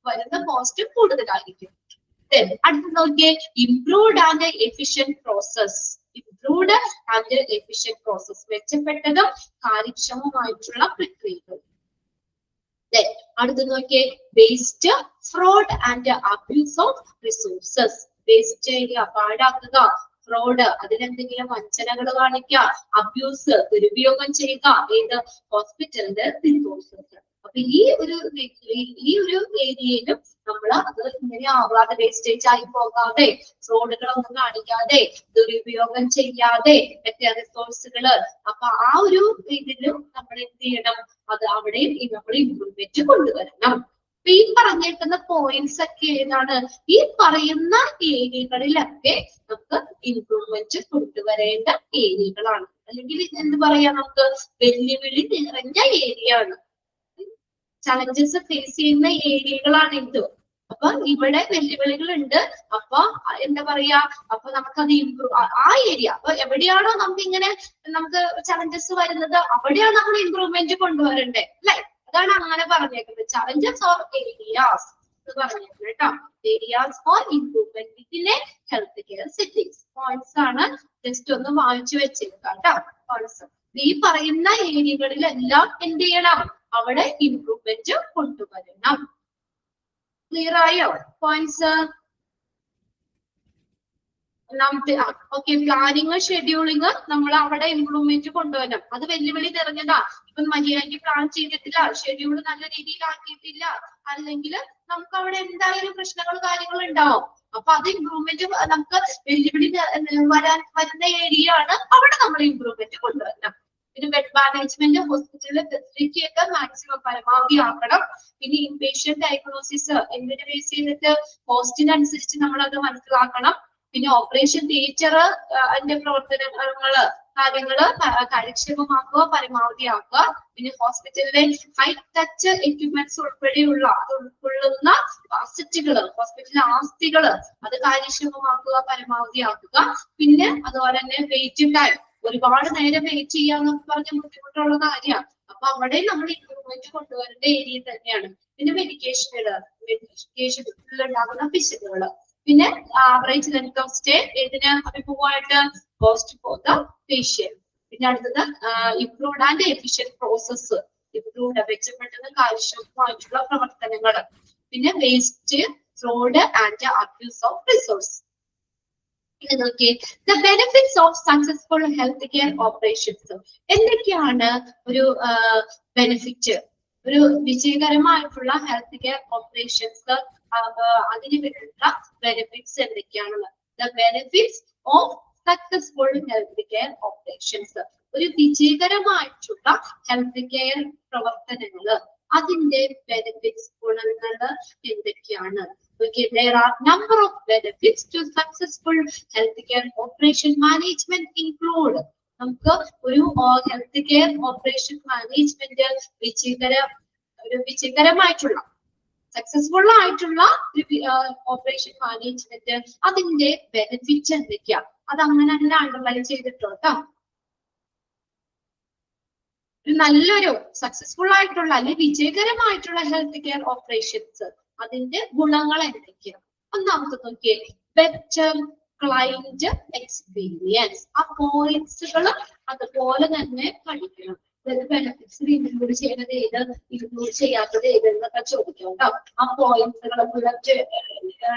വരുന്ന കോസ്റ്റും കൂടുതലായിരിക്കും. അടുത്ത് നോക്കിയേ, improved and efficient process. Improved and efficient process, മെച്ചപ്പെട്ടതും കാര്യക്ഷമമായിട്ടുള്ള പ്രക്രിയകൾ. അടുത്ത് നോക്കിയേ, waste, fraud and abuse of resources. Waste area പാഴാക്കുക, ഫ്രോഡ് അതിലെന്തെങ്കിലും വഞ്ചനകൾ കാണിക്കുക, അബ്യൂസ് ദുരുപയോഗം ചെയ്യുക ഏത് ഹോസ്പിറ്റലിന്റെ റിസോഴ്സസ്. അപ്പൊ ഈ ഒരു ഏരിയയിലും നമ്മൾ അത് ഇങ്ങനെ ആവാതെ, വേസ്റ്റേജ് ആയി പോകാതെ, ഫ്രോഡുകളൊന്നും കാണിക്കാതെ, ദുരുപയോഗം ചെയ്യാതെ മറ്റേ റിസോഴ്സുകള്, അപ്പൊ ആ ഒരു ഇതിലും നമ്മൾ എന്ത് ചെയ്യണം, അത് അവിടെയും നമ്മൾ ഇംപ്രൂവ്മെന്റ് കൊണ്ടുവരണം. അപ്പൊ ഈ പറഞ്ഞേക്കുന്ന പോയിന്റ്സ് ഒക്കെ ഏതാണ്, ഈ പറയുന്ന ഏരിയകളിലൊക്കെ നമുക്ക് ഇംപ്രൂവ്മെന്റ് കൊണ്ടുവരേണ്ട ഏരിയകളാണ്. അല്ലെങ്കിൽ എന്ത് പറയാ, നമുക്ക് വെല്ലുവിളി നിറഞ്ഞ ഏരിയ ആണ്, ചലഞ്ചസ് ഫേസ് ചെയ്യുന്ന ഏരിയകളാണ് ഇത്. അപ്പൊ ഇവിടെ വെല്ലുവിളികൾ ഉണ്ട്. അപ്പൊ എന്താ പറയാ, അപ്പൊ നമുക്കത് ഇംപ്രൂവ് ആ ഏരിയ, അപ്പൊ എവിടെയാണോ നമുക്ക് ചലഞ്ചസ് വരുന്നത് അവിടെയാണ് നമ്മൾ ഇംപ്രൂവ്മെന്റ് കൊണ്ടുവരണ്ടേ അല്ലെ. അതാണ് അങ്ങനെ പറഞ്ഞേക്കുന്നത്, ചലഞ്ചസ് ഓർ ഏരിയാസ് എന്ന് പറഞ്ഞേക്കുന്നത് കേട്ടോ. Areas for improvement within health care settings. Points ആണ്, ജസ്റ്റ് ഒന്ന് വായിച്ചു വെച്ചേക്കാം കേട്ടോ. പോയിന്റ്സ് ഈ പറയുന്ന ഏരിയകളിലെല്ലാം എന്ത് ചെയ്യണം, അവിടെ ഇംപ്രൂവ്മെന്റ് കൊണ്ടുവരണം. ക്ലിയർ ആയോ പോയിന്റ്സ്? ഒന്നാമത്തെ ഓക്കെ, പ്ലാനിങ് ഷെഡ്യൂളിങ് നമ്മൾ അവിടെ ഇംപ്രൂവ്മെന്റ് കൊണ്ടുവരണം. അത് വെല്ലുവിളി നിറഞ്ഞതാ. ഇപ്പൊ മര്യാദയ്ക്ക് പ്ലാൻ ചെയ്തിട്ടില്ല, ഷെഡ്യൂൾ നല്ല രീതിയിൽ ആക്കിയിട്ടില്ല, അല്ലെങ്കിൽ നമുക്ക് അവിടെ എന്തായാലും പ്രശ്നങ്ങൾ കാര്യങ്ങൾ ഉണ്ടാവും. അപ്പൊ അത് ഇംപ്രൂവ്മെന്റ് നമുക്ക് വെല്ലുവിളി വരുന്ന ഏരിയ ആണ്, അവിടെ നമ്മൾ ഇംപ്രൂവ്മെന്റ് കൊണ്ടുവരണം. പിന്നെ ബെഡ് മാനേജ്മെന്റ്, ഹോസ്പിറ്റലിലെ ഫെസിലിറ്റി ഒക്കെ മാക്സിമം പരമാവധി ആക്കണം. പിന്നെ ഇൻപേഷ്യന്റ് ഡയഗ്നോസിസ് എന്തിനു ബേസ് ചെയ്തിട്ട് കോസ്റ്റിനനുസരിച്ച് നമ്മൾ അത് മനസ്സിലാക്കണം. പിന്നെ ഓപ്പറേഷൻ തിയേറ്റർ അതിന്റെ പ്രവർത്തനങ്ങള് കാര്യങ്ങള് കാര്യക്ഷമമാക്കുക, പരമാവധി ആക്കുക. പിന്നെ ഹോസ്പിറ്റലിലെ ഹൈ ടച്ച് എക്യുപ്മെന്റ്സ് ഉൾപ്പെടെയുള്ള അത് ഉൾക്കൊള്ളുന്ന അസറ്റുകള്, ഹോസ്പിറ്റലിലെ ആസ്തികള് അത് കാര്യക്ഷമമാക്കുക, പരമാവധി ആക്കുക. പിന്നെ അതുപോലെ തന്നെ വെയിറ്റ് ടൈം, ഒരുപാട് നേരം വെയിറ്റ് ചെയ്യാന്നൊക്കെ പറഞ്ഞ ബുദ്ധിമുട്ടുള്ള കാര്യമാണ്. അപ്പൊ അവിടെ നമ്മൾ ഇംപ്രൂവ്മെന്റ് കൊണ്ടുവരേണ്ട ഏരിയ തന്നെയാണ്. പിന്നെ മെഡിക്കേഷനിലുണ്ടാകുന്ന പിശകുകള്. പിന്നെ ആവറേജ് ലെങ്ത് ഓഫ് സ്റ്റേ ഏതിന് അഭിമുഖമായിട്ട്, കോസ്റ്റ് ഫോർ ദ പേഷ്യന്റ്. പിന്നെ അടുത്തത് improved and efficient process. Improved മെച്ചപ്പെട്ടത് കാര്യക്ഷമമായിട്ടുള്ള പ്രവർത്തനങ്ങൾ. പിന്നെ waste, fraud and abuse of resource. ഇത് നോക്കിയേ, the benefits of successful health care operations. എന്തൊക്കെയാണ് ഒരു ബെനിഫിറ്റ്, ഒരു വിജയകരമായിട്ടുള്ള ഹെൽത്ത് കെയർ ഓപ്പറേഷൻസ്, അതിന് വേണ്ട ബെനിഫിറ്റ്സ് എന്തൊക്കെയാണെന്ന്. The benefits of successful health care operations, ഒരു വിജയകരമായിട്ടുള്ള ഹെൽത്ത് കെയർ പ്രവർത്തനങ്ങള്, അതിന്റെ ബെനിഫിറ്റ്സ്, ഗുണങ്ങൾ എന്തൊക്കെയാണ്? Okay, there are number of benefits to successful healthcare operation management include. നമുക്ക് ഒരു ഹെൽത്ത് കെയർ ഓപ്പറേഷൻ മാനേജ്മെന്റ് വിജയകരമായിട്ടുള്ള സക്സസ്ഫുൾ ആയിട്ടുള്ള ഓപ്പറേഷൻ മാനേജ്മെന്റ്, അതിന്റെ ബെനിഫിറ്റ് എന്തൊക്കെയാ? അത് അങ്ങനെ തന്നെ അണ്ടർലൈൻ ചെയ്തിട്ടോ. നല്ലൊരു സക്സസ്ഫുൾ ആയിട്ടുള്ള അല്ലെങ്കിൽ വിജയകരമായിട്ടുള്ള ഹെൽത്ത് കെയർ ഓപ്പറേഷൻസ്, അതിന്റെ ഗുണങ്ങൾ എന്തൊക്കെയാണ്? ഒന്നാമത്തെ നോക്കിയേ, ബെറ്റർ ക്ലയന്റ് എക്സ്പീരിയൻസ്. ആ പോയിന്റ്സുകൾ അതുപോലെ തന്നെ പഠിക്കണം. ബെനിഫിറ്റ്സ് ഇൻക്ലൂഡ് ചെയ്യുന്നത് ഏത്, ഇൻക്ലൂഡ് ചെയ്യാത്തത് ഏത് എന്നൊക്കെ ചോദിക്കാം കേട്ടോ. ആ പോയിന്റ്സുകൾ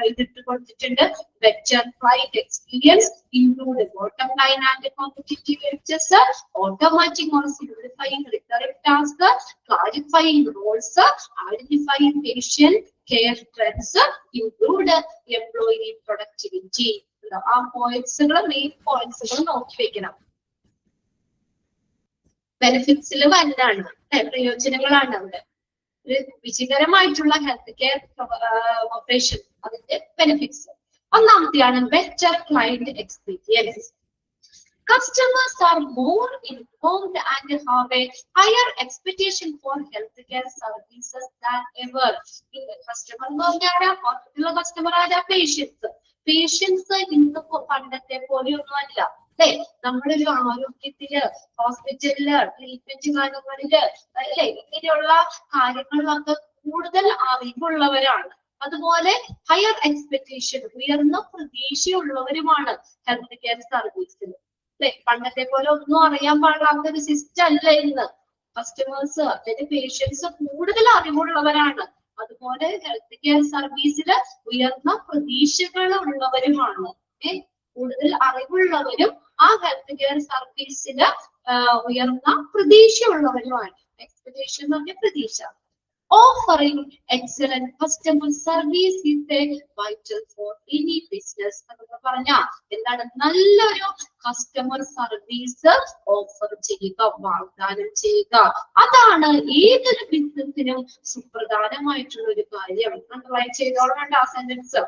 ഇതിട്ട് കൊടുത്തിട്ടുണ്ട്. Better client experience, include bottom line and competitive edges, automatic or simplifying recurring task, clarifying roles, identifying patient care trends, improved employee productivity. ആ പോയിന്റ്സുകൾ, മെയിൻ പോയിന്റ്സുകൾ നോക്കി വെക്കണം. ബെനിഫിറ്റ്സിൽ വലുതാണ്, പ്രയോജനങ്ങളാണ് അവിടെ. ഒരു വിജയകരമായിട്ടുള്ള ഹെൽത്ത് കെയർ ഓപ്പറേഷൻ, അതിന്റെ ബെനിഫിറ്റ്സ്. ഒന്നാമത്തെയാണ് better client experience. Customers are more informed and have a higher expectation for healthcare services than ever. Customer എന്ന് പറഞ്ഞാൽ ഹോസ്പിറ്റലിലെ കസ്റ്റമർ ആരാ? പേഷ്യൻസ്. പേഷ്യൻസ് ഇന്ന് പണ്ടത്തെ പോലെയൊന്നും അല്ല അല്ലെ. നമ്മുടെ ഒരു ആരോഗ്യത്തില്, ഹോസ്പിറ്റലില്, ട്രീറ്റ്മെന്റ് കാര്യങ്ങളില് അല്ലെ, ഇങ്ങനെയുള്ള കാര്യങ്ങളിലൊക്കെ കൂടുതൽ അറിവുള്ളവരാണ്. അതുപോലെ ഹയർ എക്സ്പെക്ടേഷൻ, ഉയർന്ന പ്രതീക്ഷയുള്ളവരുമാണ് ഹെൽത്ത് കെയർ സർവീസിൽ. അല്ലെ, പണ്ടത്തെ പോലെ ഒന്നും അറിയാൻ പാടില്ലാത്ത ഒരു സിസ്റ്റം അല്ല ഇന്ന്. കസ്റ്റമേഴ്സ്, അതായത് പേഷ്യൻസ് കൂടുതൽ അറിവുള്ളവരാണ്. അതുപോലെ ഹെൽത്ത് കെയർ സർവീസിൽ ഉയർന്ന പ്രതീക്ഷകൾ ഉള്ളവരുമാണ്. കൂടുതൽ അറിവുള്ളവരും ആ ഹെൽത്ത് കെയർ സർവീസിൽ ഉയർന്ന പ്രതീക്ഷയുള്ളവരുമാണ്. എക്സ്പെക്ടേഷൻ എന്ന് പറഞ്ഞ പ്രതീക്ഷ. Offering excellent customer service is a vital for any business. എന്നൊക്കെ പറഞ്ഞാൽ എന്താണ്? നല്ലൊരു കസ്റ്റമർ സർവീസ് ഓഫർ ചെയ്യുക, വാഗ്ദാനം ചെയ്യുക, അതാണ് ഏതൊരു ബിസിനസിനും സുപ്രധാനമായിട്ടുള്ള ഒരു കാര്യം. അണ്ടർലൈൻ ചെയ്തോളാം ആ sentence.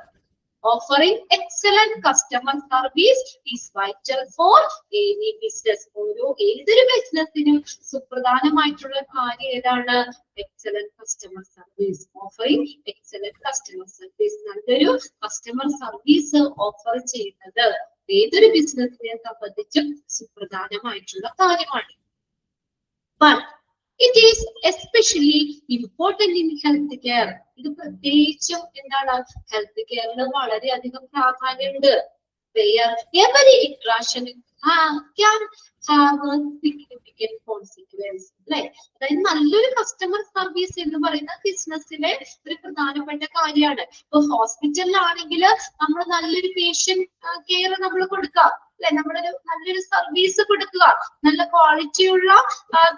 Offering excellent customer service is vital for any business. ഏതൊരു ബിസിനസിനും സുപ്രധാനമായിട്ടുള്ള കാര്യം ഏതാണ്? Excellent customer service. Offering excellent customer service. നല്ലൊരു കസ്റ്റമർ സർവീസ് ഓഫർ ചെയ്യുന്നത് ഏതൊരു ബിസിനസിനെ സംബന്ധിച്ചും സുപ്രധാനമായിട്ടുള്ള കാര്യമാണ്. But it is especially important in health care. ഇത് പ്രത്യേകിച്ചും എന്താണ്? ഹെൽത്ത് കെയറിന് വളരെയധികം പ്രാധാന്യമുണ്ട്. Where every interaction can have a significant consequence. അല്ലെ, അതായത് നല്ലൊരു കസ്റ്റമർ സർവീസ് എന്ന് പറയുന്ന ബിസിനസ്സിലെ ഒരു പ്രധാനപ്പെട്ട കാര്യമാണ്. ഇപ്പൊ ഹോസ്പിറ്റലിലാണെങ്കിൽ നമ്മൾ നല്ലൊരു പേഷ്യന്റ് കെയർ നമ്മൾ കൊടുക്കുക അല്ലെ, നമ്മളൊരു നല്ലൊരു സർവീസ് കൊടുക്കുക, നല്ല ക്വാളിറ്റിയുള്ള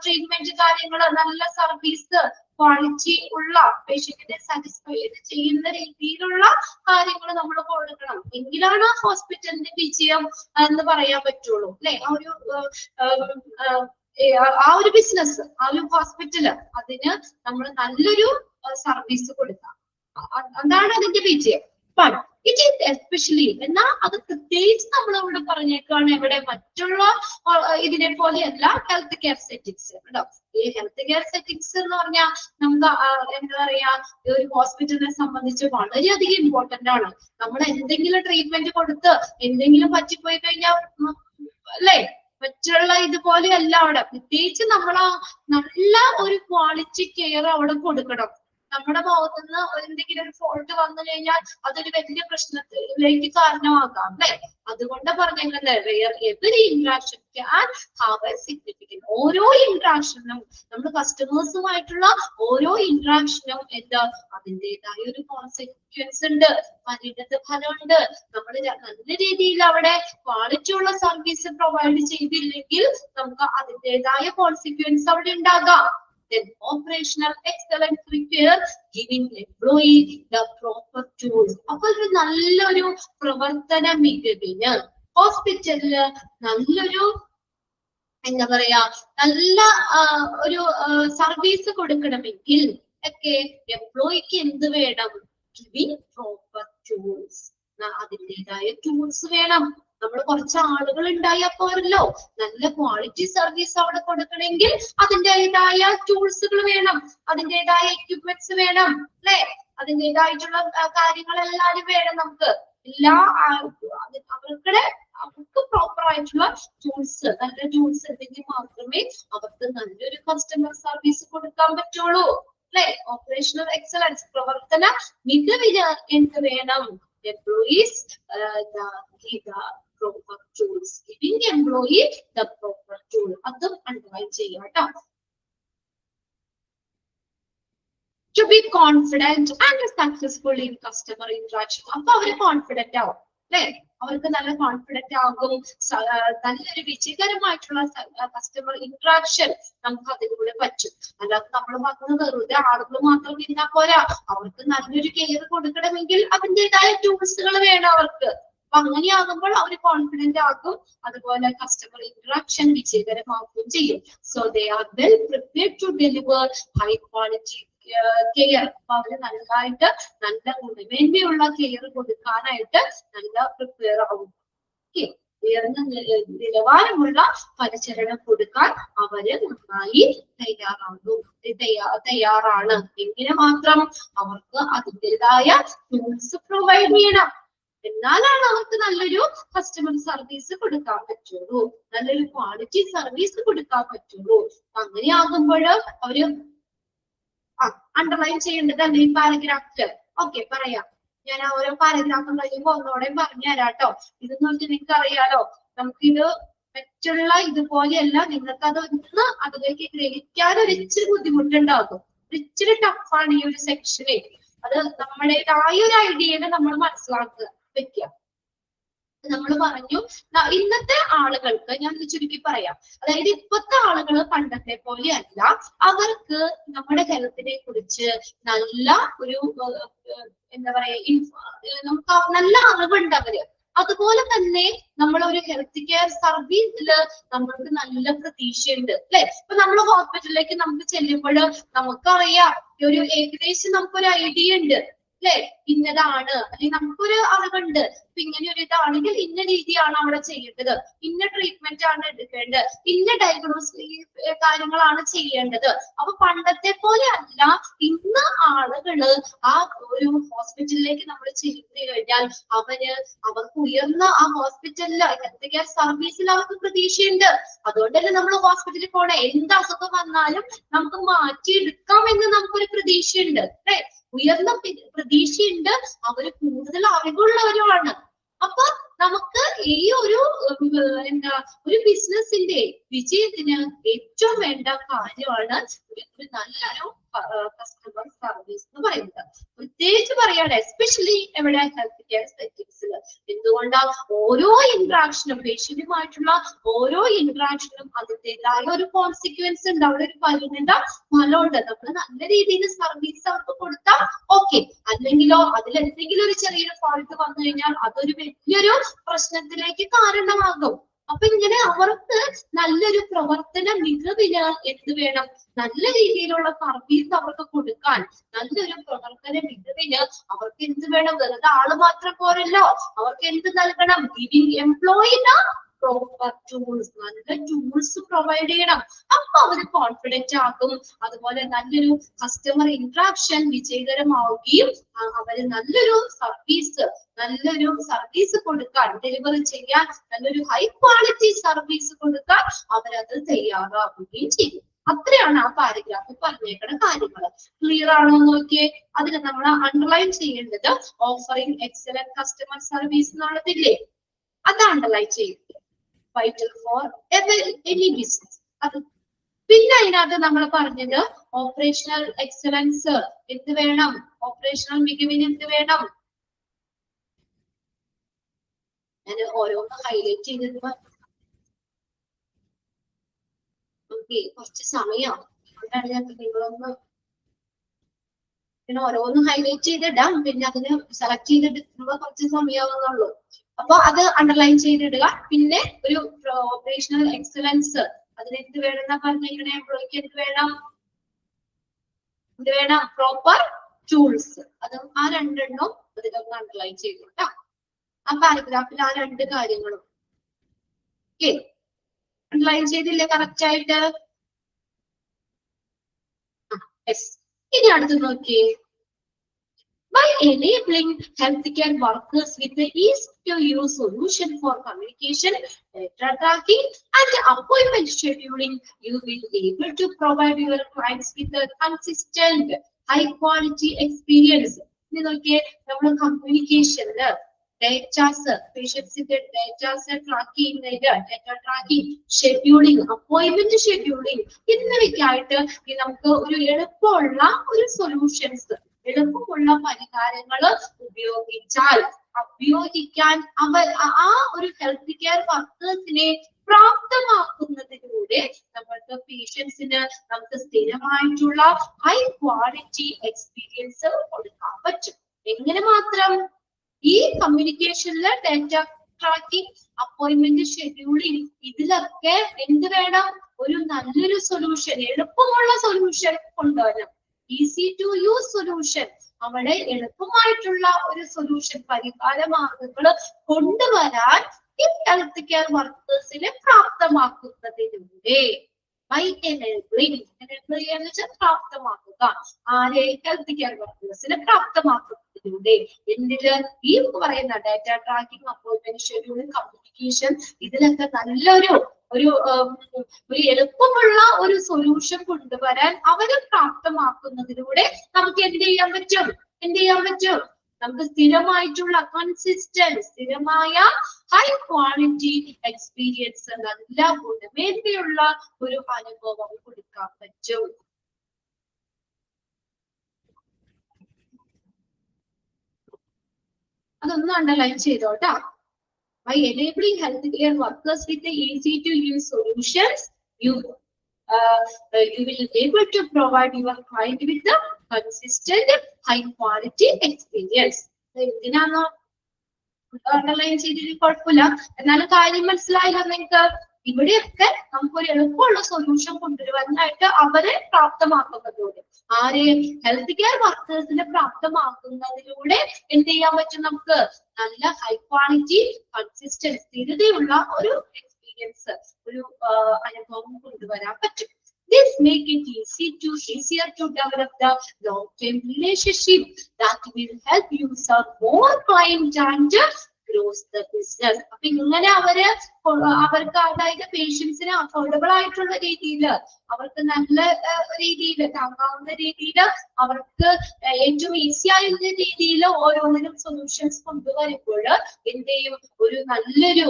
ട്രീറ്റ്മെന്റ് കാര്യങ്ങൾ, നല്ല സർവീസ്, ക്വാളിറ്റി ഉള്ള, പേഷ്യന്റിനെ സാറ്റിസ്ഫൈ ചെയ്യുന്ന രീതിയിലുള്ള കാര്യങ്ങൾ നമ്മൾ കൊടുക്കണം. എങ്കിലാണ് ആ ഹോസ്പിറ്റലിന്റെ വിജയം എന്ന് പറയാൻ പറ്റുള്ളൂ അല്ലെ. ആ ഒരു ബിസിനസ്, ആ ഒരു ഹോസ്പിറ്റല്, അതിന് നമ്മൾ നല്ലൊരു സർവീസ് കൊടുക്കാം, അതാണ് അതിന്റെ വിജയം. But it is especially, എന്നാൽ അത് പ്രത്യേകിച്ച് നമ്മൾ ഇവിടെ പറഞ്ഞേക്കാണ്. ഇവിടെ മറ്റുള്ള ഇതിനെ പോലെയല്ല ഹെൽത്ത് കെയർ സെറ്റിംഗ്സ് കേട്ടോ. ഈ ഹെൽത്ത് കെയർ സെറ്റിംഗ്സ് എന്ന് പറഞ്ഞാൽ നമുക്ക് എന്താ പറയാ, ഒരു ഹോസ്പിറ്റലിനെ സംബന്ധിച്ച് വളരെയധികം ഇമ്പോർട്ടന്റ് ആണ്. നമ്മൾ എന്തെങ്കിലും ട്രീറ്റ്മെന്റ് കൊടുത്ത് എന്തെങ്കിലും പറ്റിപ്പോയി കഴിഞ്ഞാൽ അല്ലേ, മറ്റുള്ള ഇതുപോലെയല്ല അവിടെ. പ്രത്യേകിച്ച് നമ്മൾ നല്ല ഒരു ക്വാളിറ്റി കെയർ അവിടെ കൊടുക്കണം. നമ്മുടെ ഭാഗത്തു നിന്ന് എന്തെങ്കിലും ഒരു ഫോൾട്ട് വന്നു കഴിഞ്ഞാൽ അതൊരു വലിയ പ്രശ്നത്തിലേക്ക് കാരണമാകാം അല്ലെ. അതുകൊണ്ട് പറഞ്ഞല്ലേ every interaction can have A significant. ഓരോ ഇന്ററാക്ഷനും നമ്മൾ കസ്റ്റമേഴ്സുമായിട്ടുള്ള ഓരോ ഇന്ററാക്ഷനും എന്താ അതിൻ്റെതായ ഒരു കോൺസിക്വൻസ് ഉണ്ട്, പരിണിത ഫലമുണ്ട്. നമ്മൾ നല്ല രീതിയിൽ അവിടെ ക്വാളിറ്റി ഉള്ള സർവീസ് പ്രൊവൈഡ് ചെയ്തില്ലെങ്കിൽ നമുക്ക് അതിൻ്റെതായ കോൺസിക്വൻസ് അവിടെ ഉണ്ടാകാം. Then operational excellence requires giving employee the proper tools. അപ്പോൾ ഒരു നല്ലൊരു പ്രവർത്തന മികവിന് ഹോസ്പിറ്റലില് നല്ലൊരു എന്താ പറയാ നല്ല ഒരു സർവീസ് കൊടുക്കണമെങ്കിൽ ഒക്കെ എംപ്ലോയിക്ക് എന്ത് വേണം? Giving proper tools. അതിൻ്റെതായ ടൂൾസ് വേണം. നമ്മൾ കുറച്ച് ആളുകൾ ഉണ്ടായാൽ പോരല്ലോ, നല്ല ക്വാളിറ്റി സർവീസ് അവിടെ കൊടുക്കണമെങ്കിൽ അതിൻ്റെതായ ടൂൾസുകൾ വേണം, അതിൻ്റെതായ എക്യുപ്മെന്റ്സ് വേണം അല്ലെ. അതിൻ്റെതായിട്ടുള്ള കാര്യങ്ങളെല്ലാരും വേണം. നമുക്ക് എല്ലാ അവർക്ക് പ്രോപ്പർ ആയിട്ടുള്ള ടൂൾസ്, നല്ല ടൂൾസ് ഉണ്ടെങ്കിൽ മാത്രമേ അവർക്ക് നല്ലൊരു കസ്റ്റമർ സർവീസ് കൊടുക്കാൻ പറ്റുള്ളൂ അല്ലെ. ഓപ്പറേഷണൽ എക്സലൻസ് പ്രവർത്തന മികവിന് എന്ത് വേണം? employees give the proper tools. Giving employee the proper tool. അതും അണ്ടർലൈൻ ചെയ്യാം കേട്ടോ. To be confident and successful in customer interaction. അപ്പൊ അവര് കോൺഫിഡന്റ് ആവും അല്ലെ. അവർക്ക് നല്ല കോൺഫിഡന്റ് ആകും. നല്ലൊരു വിജയകരമായിട്ടുള്ള കസ്റ്റമർ ഇന്ററാക്ഷൻ നമുക്ക് അതിലൂടെ പറ്റും. അല്ലാതെ നമ്മൾ പറഞ്ഞത് വെറുതെ ആളുകൾ മാത്രം ഇരുന്നാൽ പോരാ, അവർക്ക് നല്ലൊരു കെയർ കൊടുക്കണമെങ്കിൽ അതിൻ്റെതായ ടൂൾസുകൾ വേണം അവർക്ക്. അപ്പൊ അങ്ങനെയാകുമ്പോൾ അവർ കോൺഫിഡന്റ് ആകും, അതുപോലെ കസ്റ്റമർ ഇന്ററാക്ഷൻ വിജയകരമാക്കുകയും ചെയ്യും. So they are well prepared to deliver high quality care. അപ്പൊ അവര് നല്ലതായിട്ട് നല്ല ഗുണമേന്മയുള്ള കെയർ കൊടുക്കാനായിട്ട് നല്ല പ്രിപ്പയർ ആവും. ഉയർന്ന നിലവാരമുള്ള പരിചരണം കൊടുക്കാൻ അവര് നന്നായി തയ്യാറാണ്. എങ്ങനെ മാത്രം? അവർക്ക് അതിൻ്റെതായ ടൂൾസ് പ്രൊവൈഡ് ചെയ്യണം. എന്നാലാണ് അവർക്ക് നല്ലൊരു കസ്റ്റമർ സർവീസ് കൊടുക്കാൻ പറ്റുള്ളൂ, നല്ലൊരു ക്വാളിറ്റി സർവീസ് കൊടുക്കാൻ പറ്റുള്ളൂ. അങ്ങനെയാകുമ്പോൾ അവര് അണ്ടർലൈൻ ചെയ്യേണ്ടത് ഈ പാരഗ്രാഫില്. ഓക്കെ, പറയാം. ഞാൻ ഓരോ പാരഗ്രാഫും കഴിയുമ്പോ ഒന്നോടെ പറഞ്ഞു തരാട്ടോ. ഇതെന്ന് പറഞ്ഞാൽ നിങ്ങൾക്ക് അറിയാലോ, നമുക്കിത് മറ്റുള്ള ഇതുപോലെയല്ല, നിങ്ങൾക്ക് അതൊന്ന് അതിലേക്ക് ഗ്രഹിക്കാൻ ഒരു ഇച്ചിരി ബുദ്ധിമുട്ടുണ്ടാകും. ഇച്ചിരി ടഫാണ് ഈ ഒരു സെക്ഷനെ. അത് നമ്മുടേതായ ഒരു ഐഡിയനെ നമ്മൾ മനസ്സിലാക്കുക വെക്കുക. നമ്മൾ പറഞ്ഞു ഇന്നത്തെ ആളുകൾക്ക്, ഞാൻ ചുരുക്കി പറയാം, അതായത് ഇപ്പോഴത്തെ ആളുകൾ പണ്ടത്തെ പോലെയല്ല. അവർക്ക് നമ്മുടെ ഹെൽത്തിനെ കുറിച്ച് നല്ല ഒരു എന്താ പറയാ നമുക്ക് നല്ല അറിവുണ്ട് അവര്. അതുപോലെ തന്നെ നമ്മളൊരു ഹെൽത്ത് കെയർ സർവീസിൽ നമ്മൾക്ക് നല്ല പ്രതീക്ഷയുണ്ട് അല്ലെ. ഇപ്പൊ നമ്മൾ ഹോസ്പിറ്റലിലേക്ക് നമുക്ക് ചെല്ലുമ്പോൾ നമുക്കറിയാം, ഒരു ഏകദേശം നമുക്കൊരു ഐഡിയ ഉണ്ട് അല്ലെ, ഇന്നതാണ്, അല്ലെങ്കിൽ നമുക്കൊരു അറിവുണ്ട്. ഇപ്പൊ ഇങ്ങനെ ഒരു ഇതാണെങ്കിൽ ഇന്ന രീതിയാണ് അവിടെ ചെയ്യേണ്ടത്, ഇന്ന ട്രീറ്റ്മെന്റ് ആണ് എടുക്കേണ്ടത്, ഇന്ന ഡയഗ്നോസിസ് കാര്യങ്ങളാണ് ചെയ്യേണ്ടത്. അപ്പൊ പണ്ടത്തെ പോലെ അല്ല, ഇന്ന് ആളുകള് ആ ഒരു ഹോസ്പിറ്റലിലേക്ക് നമ്മൾ ചെന്ന് കഴിഞ്ഞാൽ അവർക്ക് ഉയർന്ന ആ ഹോസ്പിറ്റലില് ഹെൽത്ത് കെയർ സർവീസിൽ അവർക്ക് പ്രതീക്ഷയുണ്ട്. അതുകൊണ്ടല്ലേ നമ്മൾ ഹോസ്പിറ്റലിൽ പോണേ. എന്ത് അസുഖം വന്നാലും നമുക്ക് മാറ്റിയെടുക്കാമെന്ന് നമുക്കൊരു പ്രതീക്ഷയുണ്ട് അല്ലെ. ഉയർന്ന പ്രതീക്ഷയുണ്ട്, അവര് കൂടുതൽ അറിവുള്ളവരുമാണ്. അപ്പൊ നമുക്ക് ഈ ഒരു ഒരു ബിസിനസിന്റെ വിജയത്തിന് ഏറ്റവും വേണ്ട കാര്യമാണ് ഒരു നല്ലൊരു കസ്റ്റമർ സർവീസ് എന്ന് പറയുന്നത്. പ്രത്യേകിച്ച് പറയാണ്, എസ്പെഷ്യലി എവിടെ ഹെൽത്ത് കെയർ സെറ്റിംഗ്സിൽ. എന്തുകൊണ്ടാണ്? ഓരോ ഇന്ററാക്ഷനും, പേഷ്യന്റുമായിട്ടുള്ള ഓരോ ഇന്ററാക്ഷനും അതിൻ്റെതായ ഒരു കോൺസിക്വൻസ് ഉണ്ട്, അവിടെ ഒരു പരിണിത ഫലമുണ്ട്. നമ്മൾ നല്ല രീതിയിൽ സർവീസ് അവർക്ക് കൊടുത്താൽ ഓക്കെ, അല്ലെങ്കിലോ അതിലെന്തെങ്കിലും ഒരു ചെറിയൊരു ഫോൾട്ട് വന്നു കഴിഞ്ഞാൽ അതൊരു വലിയൊരു പ്രശ്നത്തിലേക്ക് കാരണമാകും. അപ്പൊ ഇങ്ങനെ അവർക്ക് നല്ലൊരു പ്രവർത്തന മികവിന് എന്ത് വേണം? നല്ല രീതിയിലുള്ള സർവീസ് അവർക്ക് കൊടുക്കാൻ നല്ലൊരു പ്രവർത്തന മികവിന് അവർക്ക് എന്ത് വേണം? വെറുതെ ആള് മാത്രം പോരല്ലോ, അവർക്ക് എന്ത് നൽകണം? ഗിവിംഗ് എംപ്ലോയിന് പ്രോപ്പർ ടൂൾസ്. നല്ല ടൂൾസ് പ്രൊവൈഡ് ചെയ്യണം. അപ്പൊ അവര് കോൺഫിഡന്റ് ആകും. അതുപോലെ നല്ലൊരു കസ്റ്റമർ ഇന്ററാക്ഷൻ വിജയകരമാവുകയും അവര് നല്ലൊരു സർവീസ് കൊടുക്കാൻ, ഡെലിവറി ചെയ്യാൻ, നല്ലൊരു ഹൈ ക്വാളിറ്റി സർവീസ് കൊടുക്കാൻ അവരത് തയ്യാറാവുകയും ചെയ്യും. അത്രയാണ് ആ പാരഗ്രാഫിൽ പറഞ്ഞേക്കുന്ന കാര്യങ്ങൾ. ക്ലിയർ ആണോ നോക്കിയേ? അതിന് നമ്മൾ അണ്ടർലൈൻ ചെയ്യേണ്ടത് ഓഫറിംഗ് എക്സലന്റ് കസ്റ്റമർ സർവീസ് എന്നുള്ളതില്ലേ, അത് അണ്ടർലൈൻ ചെയ്യുന്നത്. Vital for any business. അത് പിന്നെ അതിനകത്ത് നമ്മൾ പറഞ്ഞത് ഓപ്പറേഷണൽ എക്സലൻസ് എന്ത് വേണം, ഓപ്പറേഷണൽ മികവിന് എന്ത് വേണം, ഞാൻ ഓരോന്ന് ഹൈലൈറ്റ് ചെയ്തിട്ട് കുറച്ച് സമയം അതുകൊണ്ടാണ് ഞാൻ നിങ്ങളൊന്ന് പിന്നെ ഓരോന്ന് ഹൈലൈറ്റ് ചെയ്തിടാം, പിന്നെ അതിന് സെലക്ട് ചെയ്തിടുമ്പോ കുറച്ച് സമയമാവുന്നുള്ളൂ. അപ്പൊ അത് അണ്ടർലൈൻ ചെയ്തിടുക. പിന്നെ ഒരു ഓപ്പറേഷണൽ എക്സലൻസ് അതിന് എന്ത് വേണമെന്നാ പറഞ്ഞിരിക്കണേ, എംപ്ലോയിക്ക് എന്ത് വേണം, എന്ത് വേണം, പ്രോപ്പർ ടൂൾസ്. അത് ആ രണ്ടെണ്ണം അതിലൊന്ന് അണ്ടർലൈൻ ചെയ്തു കേട്ടോ. ആ പാരഗ്രാഫിൽ ആ രണ്ട് കാര്യങ്ങളും അണ്ടർലൈൻ ചെയ്തില്ലേ കറക്റ്റ് ആയിട്ട്? ഇനി അടുത്ത് നോക്കിയേ. By enabling healthcare workers with the easy-to-use solution for communication, data tracking, and appointment scheduling, you will be able to provide your clients with a consistent, high-quality experience. Communication, data, patients' data tracking, data tracking, scheduling, appointment scheduling. ഇതിനൊക്കെയായിട്ട് നമുക്ക് ഒരു എളുപ്പമുള്ള ഒരു solutions, എളുപ്പമുള്ള പരിഹാരങ്ങൾ ഉപയോഗിക്കാൻ ആ ഒരു health care വർക്കേഴ്സിനെ പ്രാപ്തമാക്കുന്നതിലൂടെ നമ്മൾക്ക് പേഷ്യൻസിന് നമുക്ക് സ്ഥിരമായിട്ടുള്ള ഹൈ ക്വാളിറ്റി എക്സ്പീരിയൻസ് കൊടുക്കാൻ പറ്റും. എങ്ങനെ മാത്രം? ഈ കമ്മ്യൂണിക്കേഷനില് ഡാറ്റ ട്രാക്കിംഗ്, അപ്പോയിന്റ്മെന്റ് ഷെഡ്യൂളിംഗ്, ഇതിലൊക്കെ എന്ത് വേണം? ഒരു നല്ലൊരു സൊല്യൂഷൻ, എളുപ്പമുള്ള സൊല്യൂഷൻ കൊണ്ടുവരണം. ഈസി ടു യൂസ് സൊല്യൂഷൻ, അവിടെ എളുപ്പമായിട്ടുള്ള ഒരു സൊല്യൂഷൻ, പരിഹാര മാർഗങ്ങൾ കൊണ്ടുവരാൻ ഈ ഹെൽത്ത് കെയർ വർക്കേഴ്സിനെ പ്രാപ്തമാക്കുന്നതിലൂടെ ബൈ എനേബിളിംഗ്, എന്ന് വെച്ചാൽ പ്രാപ്തമാക്കുക. ആരെ? ഹെൽത്ത് കെയർ വർക്കേഴ്സിനെ പ്രാപ്തമാക്കുന്നതിലൂടെ എന്തില്? ഈ പറയുന്ന data tracking, appointment scheduling, communication, ഇതിലൊക്കെ നല്ലൊരു ഒരു എളുപ്പമുള്ള ഒരു സൊല്യൂഷൻ കൊണ്ടുവരാൻ അവരെ പ്രാപ്തമാക്കുന്നതിലൂടെ നമുക്ക് എന്ത് ചെയ്യാൻ പറ്റും? നമുക്ക് സ്ഥിരമായിട്ടുള്ള കൺസിസ്റ്റന്റ്, സ്ഥിരമായ ഹൈ ക്വാളിറ്റി എക്സ്പീരിയൻസ്, നല്ല ഗുണമേന്മയുള്ള ഒരു അനുഭവം കൊടുക്കാൻ പറ്റും. അതൊന്ന് underline ചെയ്തോട്ടാ. By enabling healthcare workers with the easy-to-use solutions, you will be able to provide your client with the consistent, high-quality experience. ഇതിനാണോ അണ്ടർലൈൻ ചെയ്തിട്ട് കുഴപ്പമില്ല, എന്നാലും കാര്യം മനസ്സിലായില്ല നിങ്ങൾക്ക്? ഇവിടെയൊക്കെ നമുക്കൊരു എളുപ്പമുള്ള സൊല്യൂഷൻ കൊണ്ടുവരാനായിട്ട് അവരെ പ്രാപ്തമാക്കുന്നതിലൂടെ, ആരെ? ഹെൽത്ത് കെയർ വർക്കേഴ്സിനെ പ്രാപ്തമാക്കുന്നതിലൂടെ എന്ത് ചെയ്യാൻ പറ്റും? നമുക്ക് നല്ല ഹൈ ക്വാളിറ്റി, കൺസിസ്റ്റന്റ്, സ്ഥിരതയുള്ള ഒരു എക്സ്പീരിയൻസ്, ഒരു അനുഭവം കൊണ്ടുവരാൻ പറ്റും. This make it easier to develop the long-term relationship that will help you serve more clients and grows the business. അപ്പൊ ഇങ്ങനെ അവർക്ക് അതായത് പേഷ്യൻസിന് അഫോർഡബിൾ ആയിട്ടുള്ള രീതിയിൽ, അവർക്ക് നല്ല രീതിയിൽ, താങ്ങാവുന്ന രീതിയിൽ, അവർക്ക് ഏറ്റവും ഈസി ആയുള്ള രീതിയിൽ ഓരോന്നിനും സൊല്യൂഷൻസ് കൊണ്ടുവരുമ്പോൾ എന്ത് ചെയ്യും? ഒരു നല്ലൊരു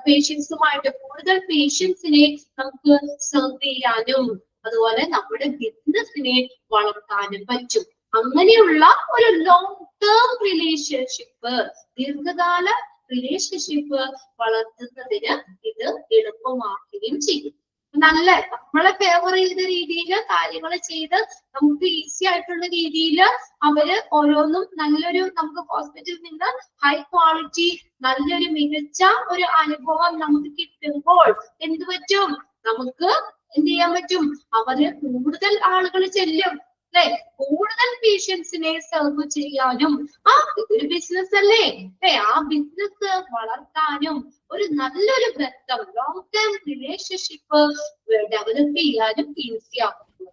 പേഷ്യൻസുമായിട്ട് കൂടുതൽ പേഷ്യൻസിനെ നമുക്ക് സെർവ് ചെയ്യാനും അതുപോലെ നമ്മുടെ ബിസിനസിനെ വളർത്താനും പറ്റും. അങ്ങനെയുള്ള ഒരു ലോങ് ടേം റിലേഷൻഷിപ്പ്, ദീർഘകാല റിലേഷൻഷിപ്പ് വളർത്തുന്നതിന് ഇത് എളുപ്പമാക്കുകയും ചെയ്യും. നല്ല നമ്മളെ ഫേവർ ചെയ്ത രീതിയിൽ കാര്യങ്ങൾ ചെയ്ത് നമുക്ക് ഈസി ആയിട്ടുള്ള രീതിയിൽ അവര് ഓരോന്നും നല്ലൊരു, നമുക്ക് ഹോസ്പിറ്റലിൽ നിന്ന് ഹൈ ക്വാളിറ്റി, നല്ലൊരു മികച്ച ഒരു അനുഭവം നമുക്ക് കിട്ടുമ്പോൾ എന്ത് പറ്റും? നമുക്ക് എന്ത് ചെയ്യാൻ പറ്റും? അവര് കൂടുതൽ ആളുകൾ ചെല്ലും, അല്ലെ? കൂടുതൽ പേഷ്യൻസിനെ സെർവ് ചെയ്യാനും, ഇതൊരു ബിസിനസ് അല്ലേ, ആ ബിസിനസ് വളർത്താനും ഒരു നല്ലൊരു ബന്ധം, ലോങ് ടേം റിലേഷൻഷിപ്പ് ഡെവലപ്പ് ചെയ്യാനും ഈസി ആകുന്നു.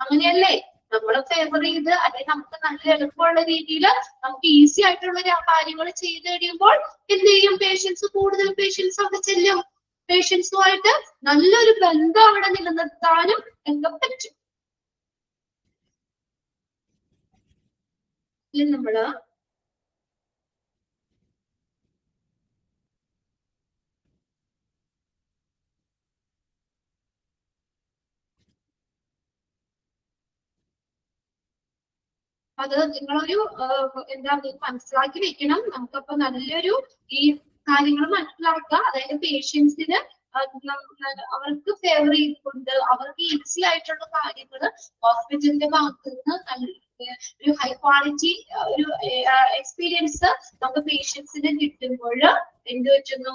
അങ്ങനെയല്ലേ? നമ്മളെ ഫേവർ ചെയ്ത് അല്ലെങ്കിൽ നമുക്ക് നല്ല എളുപ്പമുള്ള രീതിയിൽ നമുക്ക് ഈസി ആയിട്ടുള്ള കാര്യങ്ങൾ ചെയ്ത് കഴിയുമ്പോൾ എന്ത് ചെയ്യും? കൂടുതൽ പേഷ്യൻസ് ഒക്കെ ചെല്ലും. പേഷ്യൻസുമായിട്ട് നല്ലൊരു ബന്ധം അവിടെ നിലനിർത്താനും ഒക്കെ പറ്റും. നമ്മള് അത് നിങ്ങളൊരു എന്താ മനസ്സിലാക്കി വെക്കണം. നമുക്കപ്പോ നല്ലൊരു ഈ കാര്യങ്ങൾ മനസ്സിലാക്കുക. അതായത് പേഷ്യൻസിന് അവർക്ക് ഫേവർ ചെയ്തുകൊണ്ട് അവർക്ക് ഈസി ആയിട്ടുള്ള കാര്യങ്ങൾ ഹോസ്പിറ്റലിന്റെ ഭാഗത്ത് നിന്ന് ഒരു ഹൈ ക്വാളിറ്റി ഒരു എക്സ്പീരിയൻസ് നമുക്ക് പേഷ്യൻസിന് കിട്ടുമ്പോൾ എന്ത് പറ്റുന്നു,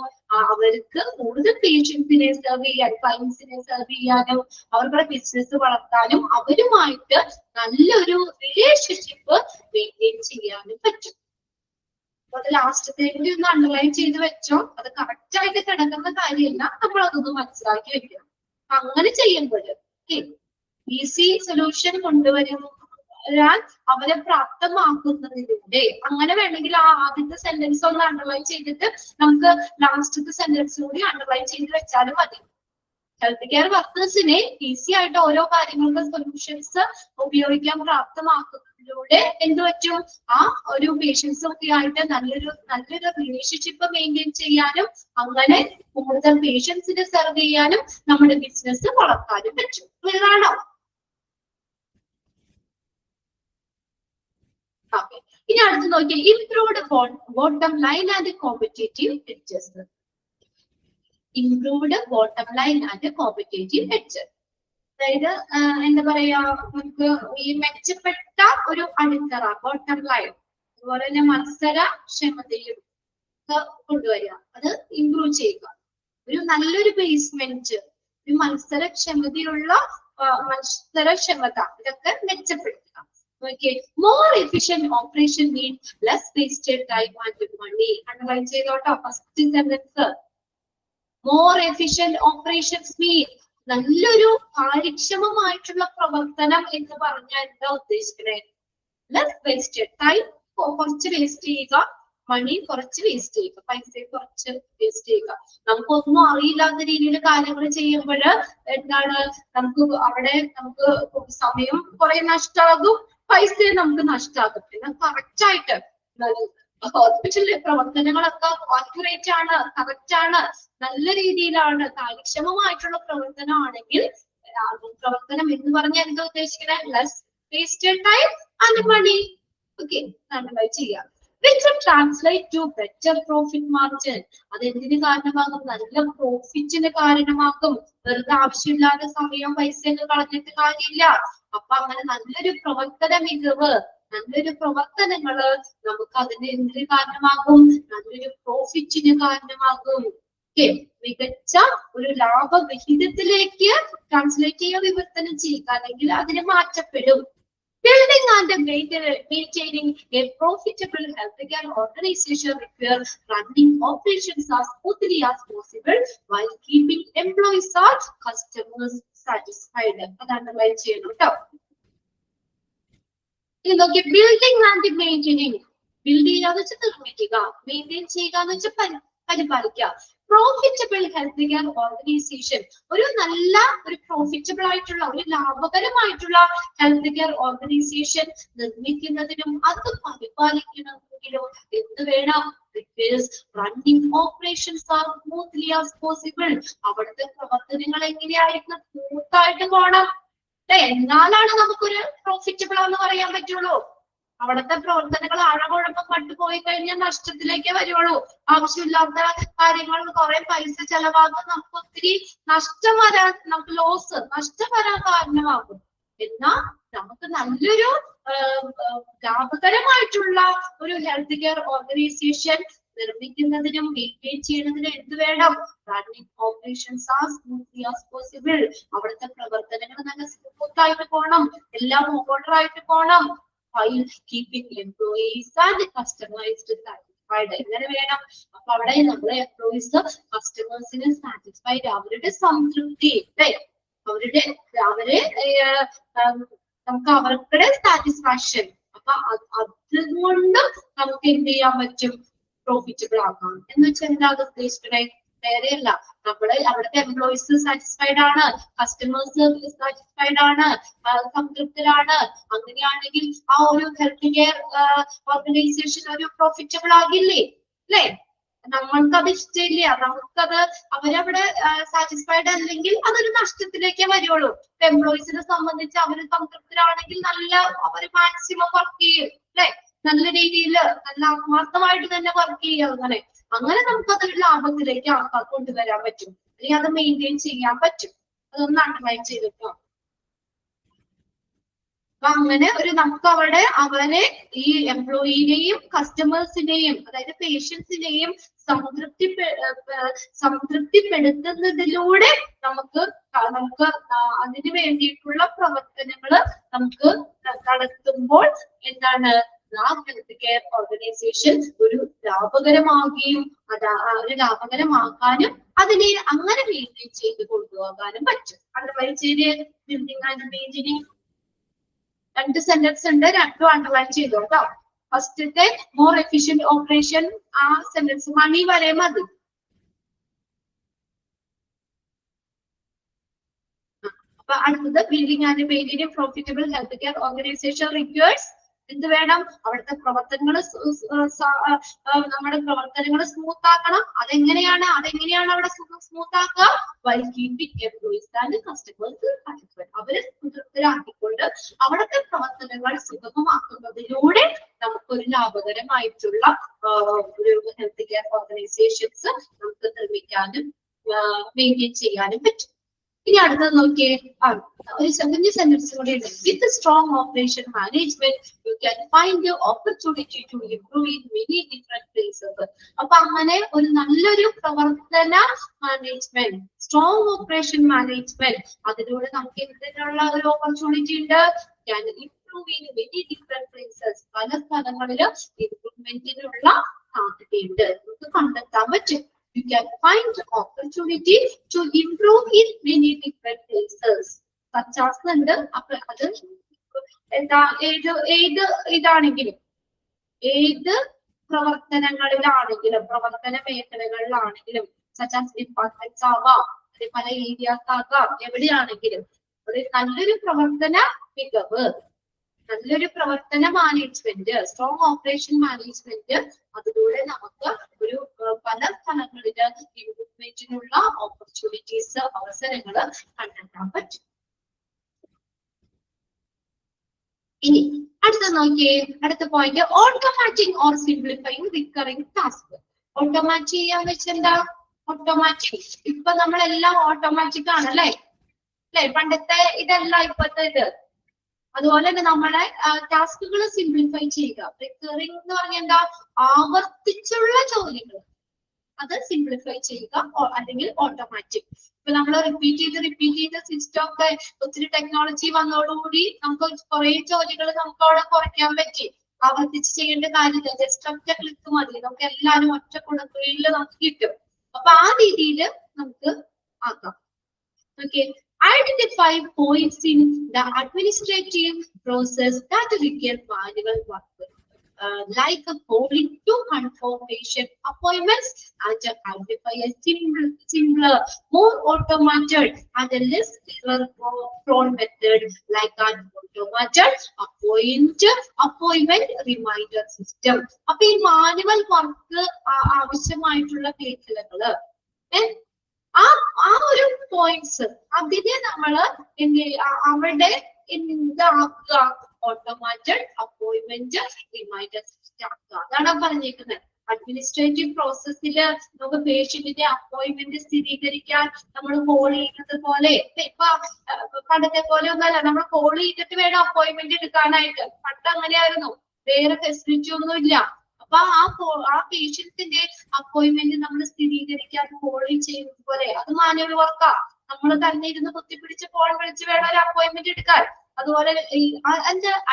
അവർക്ക് കൂടുതൽ പേഷ്യൻസിനെ സെർവ് ചെയ്യാൻ, ക്ലയൻസിനെ സെർവ് ചെയ്യാനും അവരുടെ ബിസിനസ് വളർത്താനും അവരുമായിട്ട് നല്ലൊരു റിലേഷൻഷിപ്പ് മെയിൻറ്റെയിൻ ചെയ്യാനും പറ്റും. അത് ലാസ്റ്റത്തെ കൂടി ഒന്ന് അണ്ടർലൈൻ ചെയ്ത് വെച്ചോ. അത് കറക്റ്റ് ആയിട്ട് കിടക്കുന്ന കാര്യമല്ല, നമ്മൾ അതൊന്ന് മനസ്സിലാക്കി വെക്കണം. അങ്ങനെ ചെയ്യുമ്പോൾ ഈസി സൊല്യൂഷൻ കൊണ്ടുവരാൻ അവരെ പ്രാപ്തമാക്കുന്നതിലൂടെ, അങ്ങനെ വേണമെങ്കിൽ ആ ആദ്യത്തെ സെന്റൻസ് ഒന്ന് അണ്ടർലൈൻ ചെയ്തിട്ട് നമുക്ക് ലാസ്റ്റത്തെ സെന്റൻസ് കൂടി അണ്ടർലൈൻ ചെയ്ത് വെച്ചാലും മതി. ഹെൽത്ത് കെയർ വർക്കേഴ്സിനെ ഈസി ആയിട്ട് ഓരോ കാര്യങ്ങൾക്ക് സൊല്യൂഷൻസ് ഉപയോഗിക്കാൻ പ്രാപ്തമാക്കുന്നതിലൂടെ എന്ത് പറ്റും, ആ ഒരു പേഷ്യൻസ് ഒക്കെ ആയിട്ട് നല്ലൊരു റിലേഷൻഷിപ്പ് മെയിൻറ്റെയിൻ ചെയ്യാനും അങ്ങനെ കൂടുതൽ പേഷ്യൻസിനെ സെർവ് ചെയ്യാനും നമ്മുടെ ബിസിനസ് വളർത്താനും പറ്റും. ക്ലിയറാണോ? ഓക്കെ, ഇനി അടുത്ത് നോക്കിയാൽ improved bottom line and competitive edges. Improved bottom line and competitive edge, അതായത് എന്താ പറയാ, നമുക്ക് ഈ മെച്ചപ്പെട്ട ഒരു അടിത്തറ ബോട്ടം ലൈൻ, അതുപോലെ തന്നെ മത്സരക്ഷമതയും കൊണ്ടുവരിക, അത് ഇംപ്രൂവ് ചെയ്യുക. ഒരു നല്ലൊരു ബേസ്മെന്റ്, ഒരു മത്സരക്ഷമത, ഇതൊക്കെ മെച്ചപ്പെടുത്തുക. Okay, more efficient operation means less wasted time and money. Underline ചെയ്തോട്ടോ first sentence. More efficient operations mean നല്ലൊരു കാര്യക്ഷമമായിട്ടുള്ള പ്രവർത്തനം എന്ന് പറഞ്ഞാൽ എന്താ ഉദ്ദേശിക്കുന്നത്? less wasted time കുറച്ച് വേസ്റ്റ് ചെയ്യുക, മണി കുറച്ച് വേസ്റ്റ് ചെയ്യുക, പൈസ കുറച്ച് വേസ്റ്റ് ചെയ്യുക. നമുക്കൊന്നും അറിയില്ലാത്ത രീതിയിൽ കാര്യങ്ങൾ ചെയ്യുമ്പോൾ എന്താണ്, നമുക്ക് അവിടെ നമുക്ക് സമയം കുറെ നഷ്ടമാകും, പൈസ നമുക്ക് നഷ്ടമാകും. പിന്നെ കറക്റ്റ് ആയിട്ട് ഹോസ്പിറ്റലിലെ പ്രവർത്തനങ്ങളൊക്കെ ആക്യുറേറ്റ് ആണ്, കറക്റ്റ് ആണ്, നല്ല രീതിയിലാണ്, കാര്യക്ഷമമായിട്ടുള്ള പ്രവർത്തനമാണെങ്കിൽ, പ്രവർത്തനം എന്ന് പറഞ്ഞാൽ എന്താ ഉദ്ദേശിക്കുന്നത്? Less wasted time and money. Okay, നമ്മൾ ചെയ്യാം. which translate to better profit margin. അത് എന്തിന് കാരണമാകും? നല്ല പ്രോഫിറ്റിന് കാരണമാകും. വെറുതെ ആവശ്യമില്ലാതെ സമയം പൈസ കളഞ്ഞിട്ട് കാര്യമില്ല. അപ്പൊ അങ്ങനെ നല്ലൊരു പ്രവർത്തന മികവ്, നല്ലൊരു പ്രവർത്തനങ്ങള് നമുക്ക് അതിന് എന്തിന് കാരണമാകും? നല്ലൊരു പ്രോഫിറ്റിന് കാരണമാകും. മികച്ച ഒരു ലാഭവിഹിതത്തിലേക്ക് ട്രാൻസ്ലേറ്റ് ചെയ്യുക, വിവർത്തനം ചെയ്യുക, അല്ലെങ്കിൽ അതിന് മാറ്റപ്പെടും. Building and maintaining a profitable healthcare organization require running operations as smoothly as possible while keeping employees or customers satisfied. അതാണ് ലൈൻ ചെയ്യണം കേട്ടോ. ഇതൊക്കെ ബിൽഡിംഗ് ആൻഡ് മെയിൻറ്റെയിനിങ്. ബിൽഡ് ചെയ്യാന്ന് വെച്ചാൽ നിർമ്മിക്കുക, മെയിൻറ്റെയിൻ ചെയ്യുക എന്ന് വെച്ചാൽ പരിപാലിക്കുക. പ്രോഫിറ്റബിൾ ഹെൽത്ത് കെയർ ഓർഗനൈസേഷൻ, ഒരു നല്ല ഒരു പ്രോഫിറ്റബിൾ ആയിട്ടുള്ള ഒരു ലാഭകരമായിട്ടുള്ള ഹെൽത്ത് കെയർ ഓർഗനൈസേഷൻ നിർമ്മിക്കുന്നതിനും അത് പരിപാലിക്കണമെങ്കിലും എന്ത് വേണം? Running operations are smoothly as possible. അവിടുത്തെ പ്രവർത്തനങ്ങൾ എങ്ങനെയായിരിക്കും? സ്മൂത്ത് ആയിട്ട് പോകണം. എന്നാലാണ് നമുക്കൊരു പ്രോഫിറ്റബിൾ ആണെന്ന് പറയാൻ പറ്റുള്ളൂ. അവിടുത്തെ പ്രവർത്തനങ്ങൾ ആഴകുഴപ്പം കണ്ടുപോയി കഴിഞ്ഞാൽ നഷ്ടത്തിലേക്കേ വരുള്ളൂ. ആവശ്യമില്ലാത്ത കാര്യങ്ങൾ കുറെ പൈസ ചെലവാകും, നമുക്ക് ഒത്തിരി നഷ്ടം വരാൻ, നമുക്ക് നഷ്ടം വരാൻ കാരണമാകും. എന്നാൽ നമുക്ക് നല്ലൊരു ലാഭകരമായിട്ടുള്ള ഒരു ഹെൽത്ത് കെയർ ഓർഗനൈസേഷൻ നിർമ്മിക്കുന്നതിനും മെയിൻറ്റെയിൻ ചെയ്യുന്നതിനും എന്ത് വേണം? Running operations as smoothly as possible. അവിടുത്തെ പ്രവർത്തനങ്ങൾ നല്ല സ്മൂത്ത് ആയിട്ട് പോകണം, എല്ലാം ഓർഡർ ആയിട്ട് പോകണം. while keeping employees and customers satisfied. എങ്ങനെ വേണം? അപ്പൊ അവിടെ നമ്മുടെ എംപ്ലോയീസ് കസ്റ്റമേഴ്സിനെ സാറ്റിസ്ഫൈഡ്, അവരുടെ സംതൃപ്തി, അവരെ നമുക്ക് അവരുടെ സാറ്റിസ്ഫാക്ഷൻ. അപ്പൊ അതുകൊണ്ട് നമുക്ക് എന്ത് ചെയ്യാൻ പറ്റും? പ്രോഫിറ്റബിൾ ആക്കാം എന്ന് വെച്ചാൽ എന്താ ഉദ്ദേശിക്കണേ? വേറെയല്ല. അവിടുത്തെ എംപ്ലോയീസ് സാറ്റിസ്ഫൈഡ് ആണ്, കസ്റ്റമേഴ്സ് സാറ്റിസ്ഫൈഡ് ആണ്, സംതൃപ്തരാണ്. അങ്ങനെയാണെങ്കിൽ ആ ഒരു ഹെൽത്ത് കെയർ ഓർഗനൈസേഷൻ ഒരു പ്രോഫിറ്റബിൾ ആകില്ലേ, അല്ലെ? നമ്മൾക്കത് ഇഷ്ടമില്ല, നമുക്കത് അവരവിടെ സാറ്റിസ്ഫൈഡ് അല്ലെങ്കിൽ അതൊരു നഷ്ടത്തിലേക്കേ വരുള്ളൂ. എംപ്ലോയീസിനെ സംബന്ധിച്ച് അവർ സംതൃപ്തരാണെങ്കിൽ അവര് മാക്സിമം വർക്ക് ചെയ്യും, അല്ലെ? നല്ല രീതിയിൽ നല്ല ആത്മാർത്ഥമായിട്ട് തന്നെ വർക്ക് ചെയ്യും. അങ്ങനെ നമുക്കതൊരു ലാഭത്തിലേക്ക് കൊണ്ടുവരാൻ പറ്റും, അല്ലെങ്കിൽ അത് മെയിൻറ്റെയിൻ ചെയ്യാൻ പറ്റും. അതൊന്ന് അണ്ടർലൈൻ ചെയ്തിട്ടോ. അപ്പൊ അങ്ങനെ നമുക്ക് അവരെ ഈ എംപ്ലോയിനെയും കസ്റ്റമേഴ്സിനെയും അതായത് പേഷ്യൻസിനെയും സംതൃപ്തിപ്പെടുത്തുന്നതിലൂടെ നമുക്ക് അതിന് വേണ്ടിയിട്ടുള്ള പ്രവർത്തനങ്ങൾ നമുക്ക് നടത്തുമ്പോൾ എന്താണ് ആ ഹെൽത്ത് കെയർ ഓർഗനൈസേഷൻ ഒരു ലാഭകരമാകുകയും ഒരു ലാഭകരമാക്കാനും അതിനെ അങ്ങനെ മെയിൻറ്റെയിൻ ചെയ്ത് കൊണ്ടുപോകാനും പറ്റും. അണ്ടർലൈൻ ചെയ്ത് ബിൽഡിംഗ് ആൻഡ് മെയിൻറ്റെയിനിങ് 2 സെന്റൻസ് ഉണ്ട്, 2 അണ്ടർലൈൻ ചെയ്തോ കേട്ടോ. ഫസ്റ്റത്തെ മോർ എഫിഷ്യന്റ് ഓപ്പറേഷൻ, ആ സെന്റൻസ് മണി വരെ മതി. അപ്പൊ അടുത്തത് building and maintaining profitable health care organisation requires എന്ത് വേണം? അവിടുത്തെ പ്രവർത്തനങ്ങൾ നമ്മുടെ പ്രവർത്തനങ്ങൾ സ്മൂത്ത് ആക്കണം. അതെങ്ങനെയാണ് അവിടെ സ്മൂത്ത് ആക്കുക? By keeping employees and customers satisfied. അവരെ സംതൃപ്തരാക്കിക്കൊണ്ട് അവിടുത്തെ പ്രവർത്തനങ്ങൾ സുഗമമാക്കുന്നതിലൂടെ നമുക്കൊരു ലാഭകരമായിട്ടുള്ള ഒരു ഹെൽത്ത് കെയർ ഓർഗനൈസേഷൻസ് നമുക്ക് നിർമ്മിക്കാനും മെയിൻറ്റെയിൻ ചെയ്യാനും പറ്റും. ഇനി അടുത്തത് നോക്കിയേ, ഒരു സെന്റൻസ് കൂടെ ഉണ്ട്. With strong operation management you can find the opportunity to improve in many different places. അപ്പൊ അങ്ങനെ ഒരു നല്ലൊരു പ്രവർത്തന മാനേജ്മെന്റ്, സ്ട്രോങ് ഓപ്പറേഷൻ മാനേജ്മെന്റ്, അതിലൂടെ നമുക്ക് എന്തിനുള്ള ഒരു ഓപ്പർച്യൂണിറ്റി ഉണ്ട്? Can improve in many different places. പല സ്ഥലങ്ങളിലും ഇംപ്രൂവ്മെന്റിനുള്ള സാധ്യതയുണ്ട്, നമുക്ക് കണ്ടെത്താൻ പറ്റും. You can find opportunity to improve in many different places. Such as ഉണ്ട്. അപ്പൊ അത് എന്താ ഏത് ഇതാണെങ്കിലും ഏത് പ്രവർത്തനങ്ങളിലാണെങ്കിലും പ്രവർത്തന മേഖലകളിലാണെങ്കിലും such as departments ആവാം, പല ഏരിയാസ് ആകാം, എവിടെയാണെങ്കിലും ഒരു നല്ലൊരു പ്രവർത്തന മികവ്, നല്ലൊരു പ്രവർത്തന മാനേജ്മെന്റ്, സ്ട്രോങ് ഓപ്പറേഷൻ മാനേജ്മെന്റ്, അതിലൂടെ നമുക്ക് ഒരു പല സ്ഥലങ്ങളില് ഇംപ്രൂവ്മെന്റിനുള്ള ഓപ്പർച്യൂണിറ്റീസ്, അവസരങ്ങൾ കണ്ടെത്താൻ പറ്റും. ഇനി അടുത്ത നോക്കിയേ, അടുത്ത point automatic or simplifying recurring task. Automate ചെയ്യാൻ വെച്ചെന്താ? ഓട്ടോമാറ്റിക് ഇപ്പൊ നമ്മളെല്ലാം ഓട്ടോമാറ്റിക് ആണല്ലേ, പണ്ടത്തെ ഇതല്ല ഇപ്പോഴത്തെ ഇത്. അതുപോലെ തന്നെ നമ്മളെ ടാസ്കുകൾ സിംപ്ലിഫൈ ചെയ്യുക. റിക്കറിംഗ് എന്ന് പറഞ്ഞാൽ എന്താ? ആവർത്തിച്ചുള്ള ജോലികൾ അത് സിംപ്ലിഫൈ ചെയ്യുക, അല്ലെങ്കിൽ ഓട്ടോമാറ്റിക്. ഇപ്പൊ നമ്മൾ റിപ്പീറ്റ് ചെയ്ത് സിസ്റ്റം ഒക്കെ ഒത്തിരി ടെക്നോളജി വന്നതോടുകൂടി നമുക്ക് കുറെ ജോലികൾ നമുക്ക് അവിടെ കുറയ്ക്കാൻ പറ്റി. ആവർത്തിച്ച് ചെയ്യേണ്ട കാര്യമില്ല, ജസ്റ്റ് ഒറ്റ ക്ലിക്ക് മതി, നമുക്ക് എല്ലാവരും ഒറ്റ കുടക്കീഴിൽ നമുക്ക് കിട്ടും. അപ്പൊ ആ രീതിയിൽ നമുക്ക് ആക്കാം. Okay, identify points in the administrative process that require manual work, like calling to confirm patient appointments, and identify a simpler, more automated and less error-prone method like an automated appointment reminder system. അപ്പൊ ഈ manual work ആവശ്യമായിട്ടുള്ള മേഖലകള് ആ ഒരു points അതിനെ നമ്മള് അവിടെ എന്താക്കുക? Automated appointment reminder system ആക്കുക. അതാണ് പറഞ്ഞേക്കുന്നത്. അഡ്മിനിസ്ട്രേറ്റീവ് പ്രോസസ്സിൽ നമുക്ക് പേഷ്യന്റിന്റെ അപ്പോയിന്റ്മെന്റ് സ്ഥിരീകരിക്കാൻ നമ്മൾ കോൾ ചെയ്യുന്നത് പോലെ ഇപ്പൊ പണ്ടത്തെ പോലെ ഒന്നല്ല, നമ്മൾ കോൾ ചെയ്തിട്ട് വേണം അപ്പോയിന്റ്മെന്റ് എടുക്കാനായിട്ട്. പണ്ട് അങ്ങനെയായിരുന്നു, വേറെ ഫെസിലിറ്റി ഒന്നും ഇല്ല. അപ്പൊ ആ പേഷ്യന്റിന്റെ അപ്പോയിന്റ്മെന്റ് നമ്മൾ സ്ഥിരീകരിക്കാൻ കോൾ ചെയ്യുന്നത് പോലെ അത് മാനുവൽ വർക്കാ. നമ്മൾ തന്നെ ഇരുന്ന് കുത്തിപ്പിടിച്ച് ഫോൺ വിളിച്ച് വേണം ഒരു അപ്പോയിന്റ്മെന്റ് എടുക്കാൻ. അതുപോലെ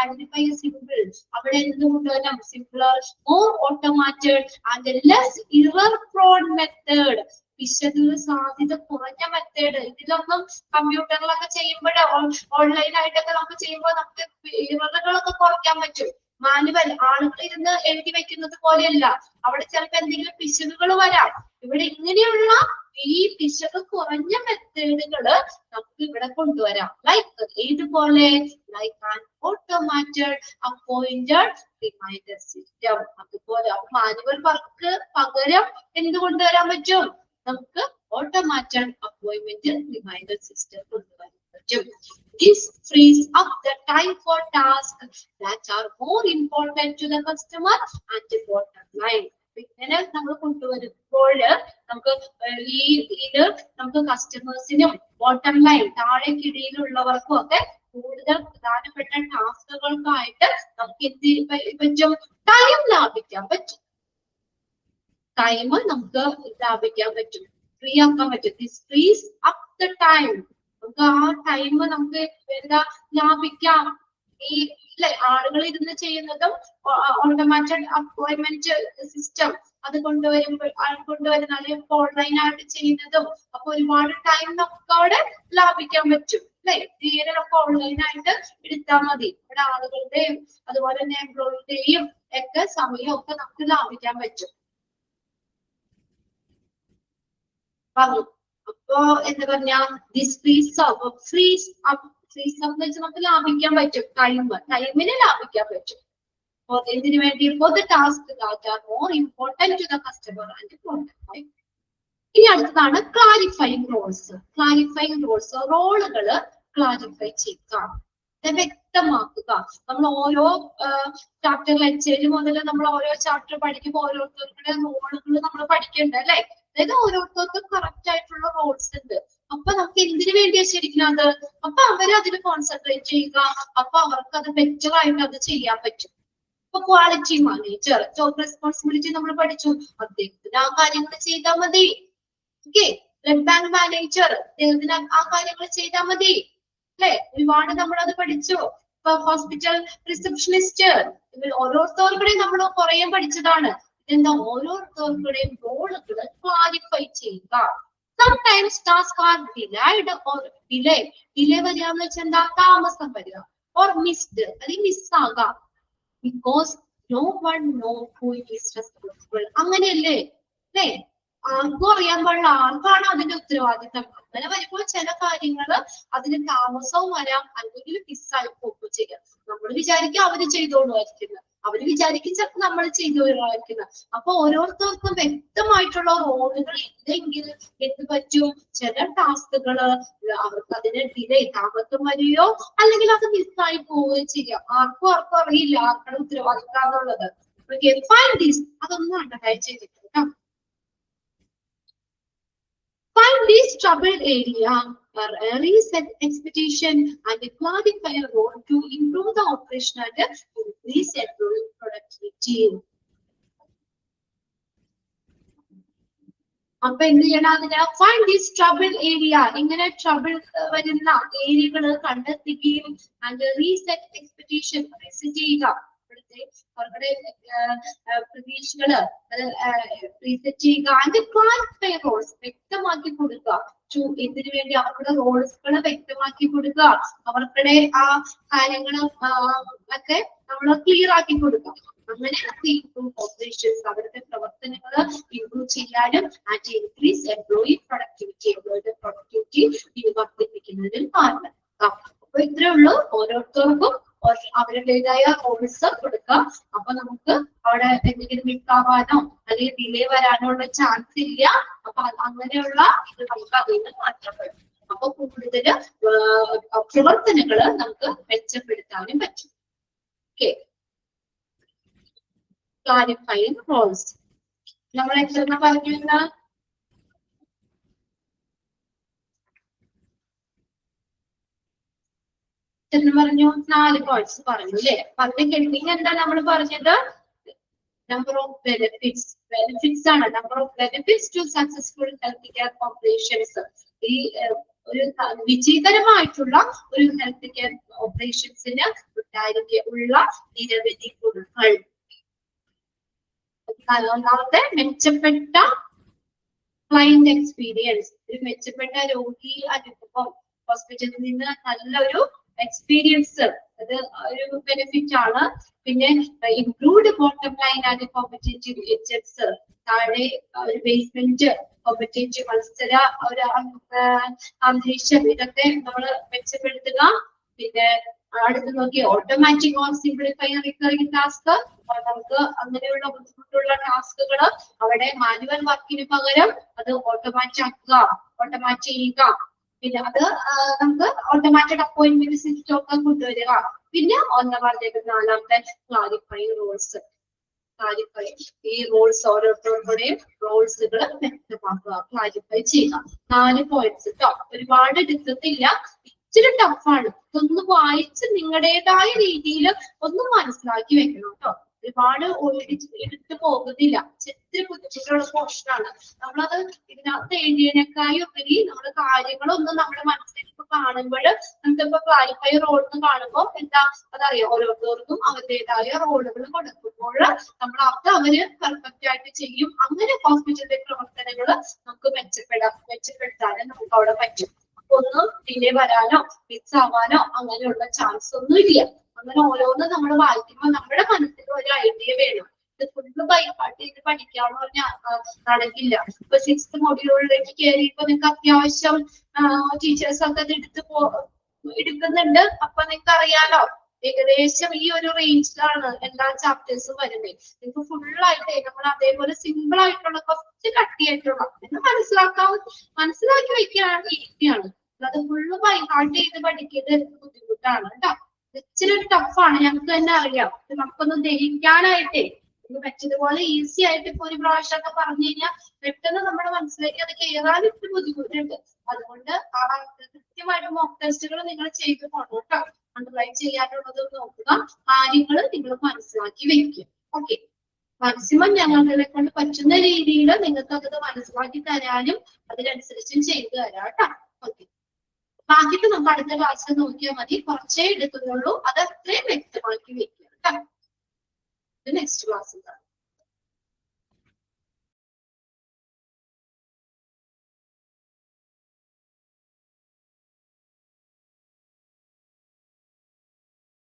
ഐഡന്റിഫൈ സിമ്പിൾ, അവിടെ എന്തുകൊണ്ടുവരാം? Simpler, more automated and less error prone method, പിശകിന് സാധ്യത കുറഞ്ഞ മെത്തേഡ്. ഇതിലൊന്നും കമ്പ്യൂട്ടറിലൊക്കെ ചെയ്യുമ്പോൾ ഓൺലൈനായിട്ടൊക്കെ നമുക്ക് ചെയ്യുമ്പോൾ നമുക്ക് എററുകളൊക്കെ കുറയ്ക്കാൻ പറ്റും. മാനുവൽ ആളുകൾ ഇരുന്ന് എഴുതി വെക്കുന്നത് പോലെയല്ല, അവിടെ ചിലപ്പോൾ എന്തെങ്കിലും പിശകുകൾ വരാം. ഇവിടെ ഇങ്ങനെയുള്ള ഈ പിശക് കുറഞ്ഞ മെത്തേഡുകള് നമുക്ക് ഇവിടെ കൊണ്ടുവരാം. ലൈക്ക് ഇതുപോലെ like an automated appointed reminder system. അതുപോലെ മാനുവൽ വർക്ക് പകരം എന്ത് കൊണ്ടുവരാൻ പറ്റും? നമുക്ക് ഓട്ടോമാറ്റഡ് അപ്പോയിന്റ്മെന്റ് റിമൈൻഡർ സിസ്റ്റം കൊണ്ടുവരാൻ പറ്റും. This frees up the time for tasks that are more important to the customer and the bottom line. ഇങ്ങനെ നമ്മൾ കൊണ്ടുവരുമ്പോൾ നമുക്ക് ഇത് നമുക്ക് കസ്റ്റമേഴ്സിനും ബോട്ടം ലൈൻ താഴേക്കിടയിലുള്ളവർക്കും ഒക്കെ കൂടുതൽ പ്രധാനപ്പെട്ട ടാസ്കുകൾക്കായിട്ട് നമുക്ക് എന്ത് പറ്റും? ടൈം ലാഭിക്കാൻ പറ്റും. ടൈം നമുക്ക് ലാഭിക്കാൻ പറ്റും, ഫ്രീ ആക്കാൻ പറ്റും. This freeze up the time. നമുക്ക് ആ ടൈം നമുക്ക് എന്താ ലാഭിക്കാം. ഈ ആളുകൾ ഇരുന്ന് ചെയ്യുന്നതും ഓട്ടോമാറ്റഡ് അപ്പോയിന്റ്മെന്റ് സിസ്റ്റം അത് കൊണ്ടുവരുന്ന അല്ലെങ്കിൽ ഓൺലൈൻ ആയിട്ട് ചെയ്യുന്നതും അപ്പൊ ഒരുപാട് ടൈം നമുക്ക് അവിടെ ലാഭിക്കാൻ പറ്റും അല്ലെ. തീരെ നമുക്ക് ഓൺലൈൻ ആയിട്ട് എടുത്താൽ മതി. ഇവിടെ ആളുകളുടെയും അതുപോലെ തന്നെ എംപ്ലോയിയുടെയും ഒക്കെ സമയമൊക്കെ നമുക്ക് ലാഭിക്കാൻ പറ്റും. അപ്പൊ എന്താ പറഞ്ഞ ദിസ് ഫ്രീസ് അപ്പ് എന്ന് വെച്ചാൽ നമുക്ക് ലാഭിക്കാൻ പറ്റും. ടൈമിനെ ലാഭിക്കാൻ പറ്റും. എന്തിനു വേണ്ടി? For the task that are more important to the customer and product. ഇനി അടുത്തതാണ് ക്ലാരിഫൈങ് റോൾസ്. ക്ലാരിഫൈങ് റോൾസ്, റോളുകള് ക്ലാരിഫൈ ചെയ്യുക, വ്യക്തമാക്കുക. നമ്മൾ ഓരോ ചാപ്റ്റർ എച്ച് മുതൽ നമ്മൾ ഓരോ ചാപ്റ്റർ പഠിക്കുമ്പോൾ ഓരോരുത്തരുടെ റോളുകൾ നമ്മൾ പഠിക്കേണ്ട അല്ലെ. അതായത് ഓരോരുത്തർക്കും കറക്റ്റ് ആയിട്ടുള്ള റോൾസ് ഉണ്ട്. അപ്പൊ നമുക്ക് എന്തിനു വേണ്ടിയാ ശരിക്കും അത്? അപ്പൊ അവരതിൽ കോൺസെൻട്രേറ്റ് ചെയ്യുക. അപ്പൊ അവർക്ക് അത് ബെറ്റർ ആയിട്ട് അത് ചെയ്യാൻ പറ്റും. ഇപ്പൊ ക്വാളിറ്റി മാനേജർ ജോബ് റെസ്പോൺസിബിലിറ്റി നമ്മൾ പഠിച്ചു, അദ്ദേഹത്തിന് ആ കാര്യങ്ങൾ ചെയ്താൽ മതി. ഓക്കെ, ബ്ലഡ് ബാങ്ക് മാനേജർ അദ്ദേഹത്തിന് ആ കാര്യങ്ങൾ ചെയ്താൽ മതി അല്ലെ. ഒരുപാട് നമ്മളത് പഠിച്ചു. ഇപ്പൊ ഹോസ്പിറ്റൽ റിസപ്ഷനിസ്റ്റ്, ഓരോരുത്തർക്കൂടെയും നമ്മൾ കുറെ പഠിച്ചതാണ്. ഇതെന്താ? ഓരോരുത്തർക്കൂടെയും റോളുകൾ ക്ലാരിഫൈ ചെയ്യുക. Sometimes tasks are delayed or delayed. Delay വരിക എന്ന് വെച്ചാൽ എന്താ? താമസം വരിക. Or missed, അല്ലെങ്കിൽ മിസ്സാകാം. Because no one knows who is responsible. അങ്ങനെയല്ലേ അല്ലേ? ആർക്കും അറിയാൻ പാടില്ല ആർക്കാണ് അതിന്റെ ഉത്തരവാദിത്തം. അങ്ങനെ വരുമ്പോൾ ചില കാര്യങ്ങള് അതിന് താമസവും വരാം, അല്ലെങ്കിൽ മിസ്സായി പോകുകയും ചെയ്യാം. നമ്മൾ വിചാരിക്കും അവര് ചെയ്തോളുമായിരിക്കുന്നത്, അവര് വിചാരിക്കും ചിലപ്പോൾ നമ്മൾ ചെയ്തോളുമായിരിക്കുന്നത്. അപ്പൊ ഓരോരുത്തർക്കും വ്യക്തമായിട്ടുള്ള റോളുകൾ ഇല്ലെങ്കിൽ എന്ത് പറ്റും? ചില ടാസ്കുകള് അവർക്ക് അതിന് ഡിലേ താമസം വരികയോ അല്ലെങ്കിൽ അത് മിസ്സായി പോവുകയോ ചെയ്യാം. ആർക്കും അറിയില്ല ആർക്കാണ് ഉത്തരവാദിത്തം എന്നുള്ളത്. അതൊന്നും അണ്ടർലൈൻ ചെയ്തിട്ടുണ്ട്. Find this troubled area, reset expectation and clarify a role to improve the operation and increase employee productivity. അപ്പൊ എന്ത് ചെയ്യണം? അതിന് ഫൈൻഡ് ദിസ് ട്രബിൾ ഏരിയ, ഇങ്ങനെ ട്രബിൾ വരുന്ന ഏരിയകൾ കണ്ടെത്തുകയും ആൻഡ് റീസെറ്റ് എക്സ്പെക്ടേഷൻ റീസെറ്റ് ചെയ്യുക. അവരുടെ പ്രതീക്ഷകള് റീസെറ്റ് ചെയ്യുക. ആൻഡ് ക്ലാരിഫൈ റോൾസ്, വ്യക്തമാക്കി കൊടുക്കുക. എന്തിനു വേണ്ടി? അവരുടെ റോൾസുകള് വ്യക്തമാക്കി കൊടുക്കുക. അവരുടെ ആ കാര്യങ്ങളും ഒക്കെ നമ്മൾ ക്ലിയർ ആക്കി കൊടുക്കുക. അങ്ങനെ ഓപ്പറേഷൻസ് അവരുടെ പ്രവർത്തനങ്ങൾ ഇംപ്രൂവ് ചെയ്യാനും ആൻഡ് ഇൻക്രീസ് എംപ്ലോയി പ്രൊഡക്ടിവിറ്റി, എംപ്ലോയിയുടെ പ്രൊഡക്ടിവിറ്റി വർദ്ധിപ്പിക്കുന്നതിൽ കാരണം. അപ്പൊ ഇത്രേ ഉള്ളൂ. ഓരോരുത്തർക്കും അവരുടേതായ റോൾസ് കൊടുക്കുക. അപ്പൊ നമുക്ക് അവിടെ എന്തെങ്കിലും മിസ്സാവാനോ അല്ലെങ്കിൽ ഡിലേ വരാനോ ഉള്ള ചാൻസ് ഇല്ല. അപ്പൊ അങ്ങനെയുള്ള ഇത് നമുക്ക് അതിൽ നിന്ന് മാറ്റപ്പെടും. അപ്പൊ കൂടുതൽ പ്രവർത്തനങ്ങള് നമുക്ക് മെച്ചപ്പെടുത്താനും പറ്റും. ഓക്കെ, ക്ലാരിഫൈങ് റോൾസ് നമ്മൾ എത്ര പറഞ്ഞു? പറഞ്ഞു 4 പോയിന്റ്സ് പറഞ്ഞു അല്ലെ. അതിന്റെ ഹെഡിങ് എന്താ നമ്മൾ പറഞ്ഞത്? Number of benefits. ബെനിഫിറ്റ്സ് ആണ്. Number of benefits to successful health care operations. ഈ ഒരു വിജയകരമായിട്ടുള്ള ഒരു ഹെൽത്ത് കെയർ ഓപ്പറേഷൻസിന് ഉള്ള നിരവധി ഗുണങ്ങൾ. ഒന്നാമത്തെ മെച്ചപ്പെട്ട ക്ലയന്റ് എക്സ്പീരിയൻസ്, ഒരു മെച്ചപ്പെട്ട രോഗി അനുഭവം, ഹോസ്പിറ്റലിൽ നിന്ന് നല്ലൊരു എക്സ്പീരിയൻസ്, അത് ഒരു ബെനിഫിറ്റ് ആണ്. പിന്നെ improved bottom line and competitive edges, താഴെ ഒരു ബേസ്മെന്റ് കോമ്പറ്റേറ്റീവ് മത്സര ഒരു അന്തരീക്ഷം ഇതൊക്കെ നമ്മൾ മെച്ചപ്പെടുത്തുക. പിന്നെ അടുത്ത് നോക്കി automatic or simplify recurring task. നമുക്ക് അങ്ങനെയുള്ള ബുദ്ധിമുട്ടുള്ള ടാസ്കുകൾ അവിടെ മാനുവൽ വർക്കിന് പകരം അത് ഓട്ടോമാറ്റ് ചെയ്യുക. പിന്നെ അത് നമുക്ക് ഓട്ടോമാറ്റഡ് അപ്പോയിന്റ്മെന്റ് സിസ്റ്റം ഒക്കെ കൊണ്ടുവരിക. പിന്നെ നാലാമത്തെ ക്ലാരിഫൈ റോൾസ്. ക്ലാരിഫൈ ഈ റോൾസ് ഓരോരുത്തരുടെയും റോൾസുകൾ വ്യക്തമാക്കുക, ക്ലാരിഫൈ ചെയ്യുക. 4 പോയിന്റ്സ് കേട്ടോ. ഒരുപാട് എടുക്കത്തില്ല, ഇച്ചിരി ടഫാണ്. ഇതൊന്ന് വായിച്ച് നിങ്ങളുടേതായ രീതിയിൽ ഒന്ന് മനസ്സിലാക്കി വെക്കണം കേട്ടോ. ഒരുപാട് എടുത്തു പോകുന്നില്ല, ഇത്തിരി ബുദ്ധിമുട്ടുള്ള പോർഷനാണ്. നമ്മളത് ഇതിനകത്ത് എഴുതിയതിനേക്കായി ഉപരി നമ്മുടെ കാര്യങ്ങളൊന്നും നമ്മുടെ മനസ്സിലേക്ക് കാണുമ്പോൾ നമുക്കിപ്പോ ക്ലാരിഫൈ റോൾ എന്ന് കാണുമ്പോൾ എന്താ അതറിയാം, ഓരോരുത്തർക്കും അവരുടേതായ റോളുകൾ കൊടുക്കുമ്പോൾ നമ്മൾ അത് അവര് പെർഫെക്റ്റ് ആയിട്ട് ചെയ്യും. അങ്ങനെ ഹോസ്പിറ്റലിലെ പ്രവർത്തനങ്ങൾ നമുക്ക് മെച്ചപ്പെടുത്താനും നമുക്ക് അവിടെ പറ്റും. ഒന്നും ഡിലേ വരാനോ മിസ് ആവാനോ അങ്ങനെയുള്ള ചാൻസ് ഒന്നും ഇല്ല. അങ്ങനെ ഓരോന്ന് നമ്മൾ വായിക്കുമ്പോൾ നമ്മുടെ മനസ്സിൽ ഒരു ഐഡിയ വേണം. ഇത് ഫുള്ള് ബൈപ്പാട്ട് ചെയ്ത് പഠിക്കാന്ന് പറഞ്ഞാൽ നടക്കില്ല. ഇപ്പൊ 6th മൊഡ്യൂളിലേക്ക് കയറിയപ്പോ നിങ്ങൾക്ക് അത്യാവശ്യം ടീച്ചേഴ്സ് ഒക്കെ അത് എടുക്കുന്നുണ്ട്. അപ്പൊ നിങ്ങൾക്ക് അറിയാലോ ഏകദേശം ഈ ഒരു റേഞ്ചിലാണ് എല്ലാ ചാപ്റ്റേഴ്സും വരുന്നത്. നിങ്ങൾക്ക് ഫുള്ളായിട്ട് നമ്മൾ അതേപോലെ സിമ്പിൾ ആയിട്ടുള്ള കുറച്ച് കട്ടിയായിട്ടുള്ള എന്ന് മനസ്സിലാക്കി വെക്കുകയാണ് ഈസിയാണ്. അത് ഫുള്ള് ബൈഹാർട്ട് ചെയ്ത് പഠിക്കുന്നത് ബുദ്ധിമുട്ടാണ് കേട്ടോ. ഇച്ചിരി ഒരു ടഫാണ്, ഞങ്ങൾക്ക് തന്നെ അറിയാം. നമുക്കൊന്ന് ദഹിക്കാനായിട്ടേ ഒന്ന് പറ്റിയതുപോലെ ഈസി ആയിട്ട് ഇപ്പൊ ഒരു പ്രാവശ്യം ഒക്കെ പറഞ്ഞു കഴിഞ്ഞാൽ പെട്ടെന്ന് നമ്മുടെ മനസ്സിലേക്ക് അത് കയറാൻ ഇത്തിരി ബുദ്ധിമുട്ടുണ്ട്. അതുകൊണ്ട് കൃത്യമായിട്ട് മോക്ക് ടെസ്റ്റുകൾ നിങ്ങൾ ചെയ്ത് പോകണം കേട്ടോ. അണ്ടർലൈൻ ചെയ്യാനുള്ളത് നോക്കുക, കാര്യങ്ങൾ നിങ്ങൾ മനസ്സിലാക്കി വെക്കുക. ഓക്കെ, മാക്സിമം ഞങ്ങളെ കൊണ്ട് പറ്റുന്ന രീതിയിൽ നിങ്ങൾക്ക് അത് മനസ്സിലാക്കി തരാനും അതിനനുസരിച്ചും ചെയ്തു തരാം കേട്ടോ. ഓക്കെ, ബാക്കിയിട്ട് നമുക്ക് അടുത്ത ക്ലാസ്സിൽ നോക്കിയാൽ മതി. കുറച്ചേ എടുക്കുന്നുള്ളൂ, അത് അത്രയും വ്യക്തമാക്കി വെക്കുക കേട്ടോ. നെക്സ്റ്റ് ക്ലാസ്സിൽ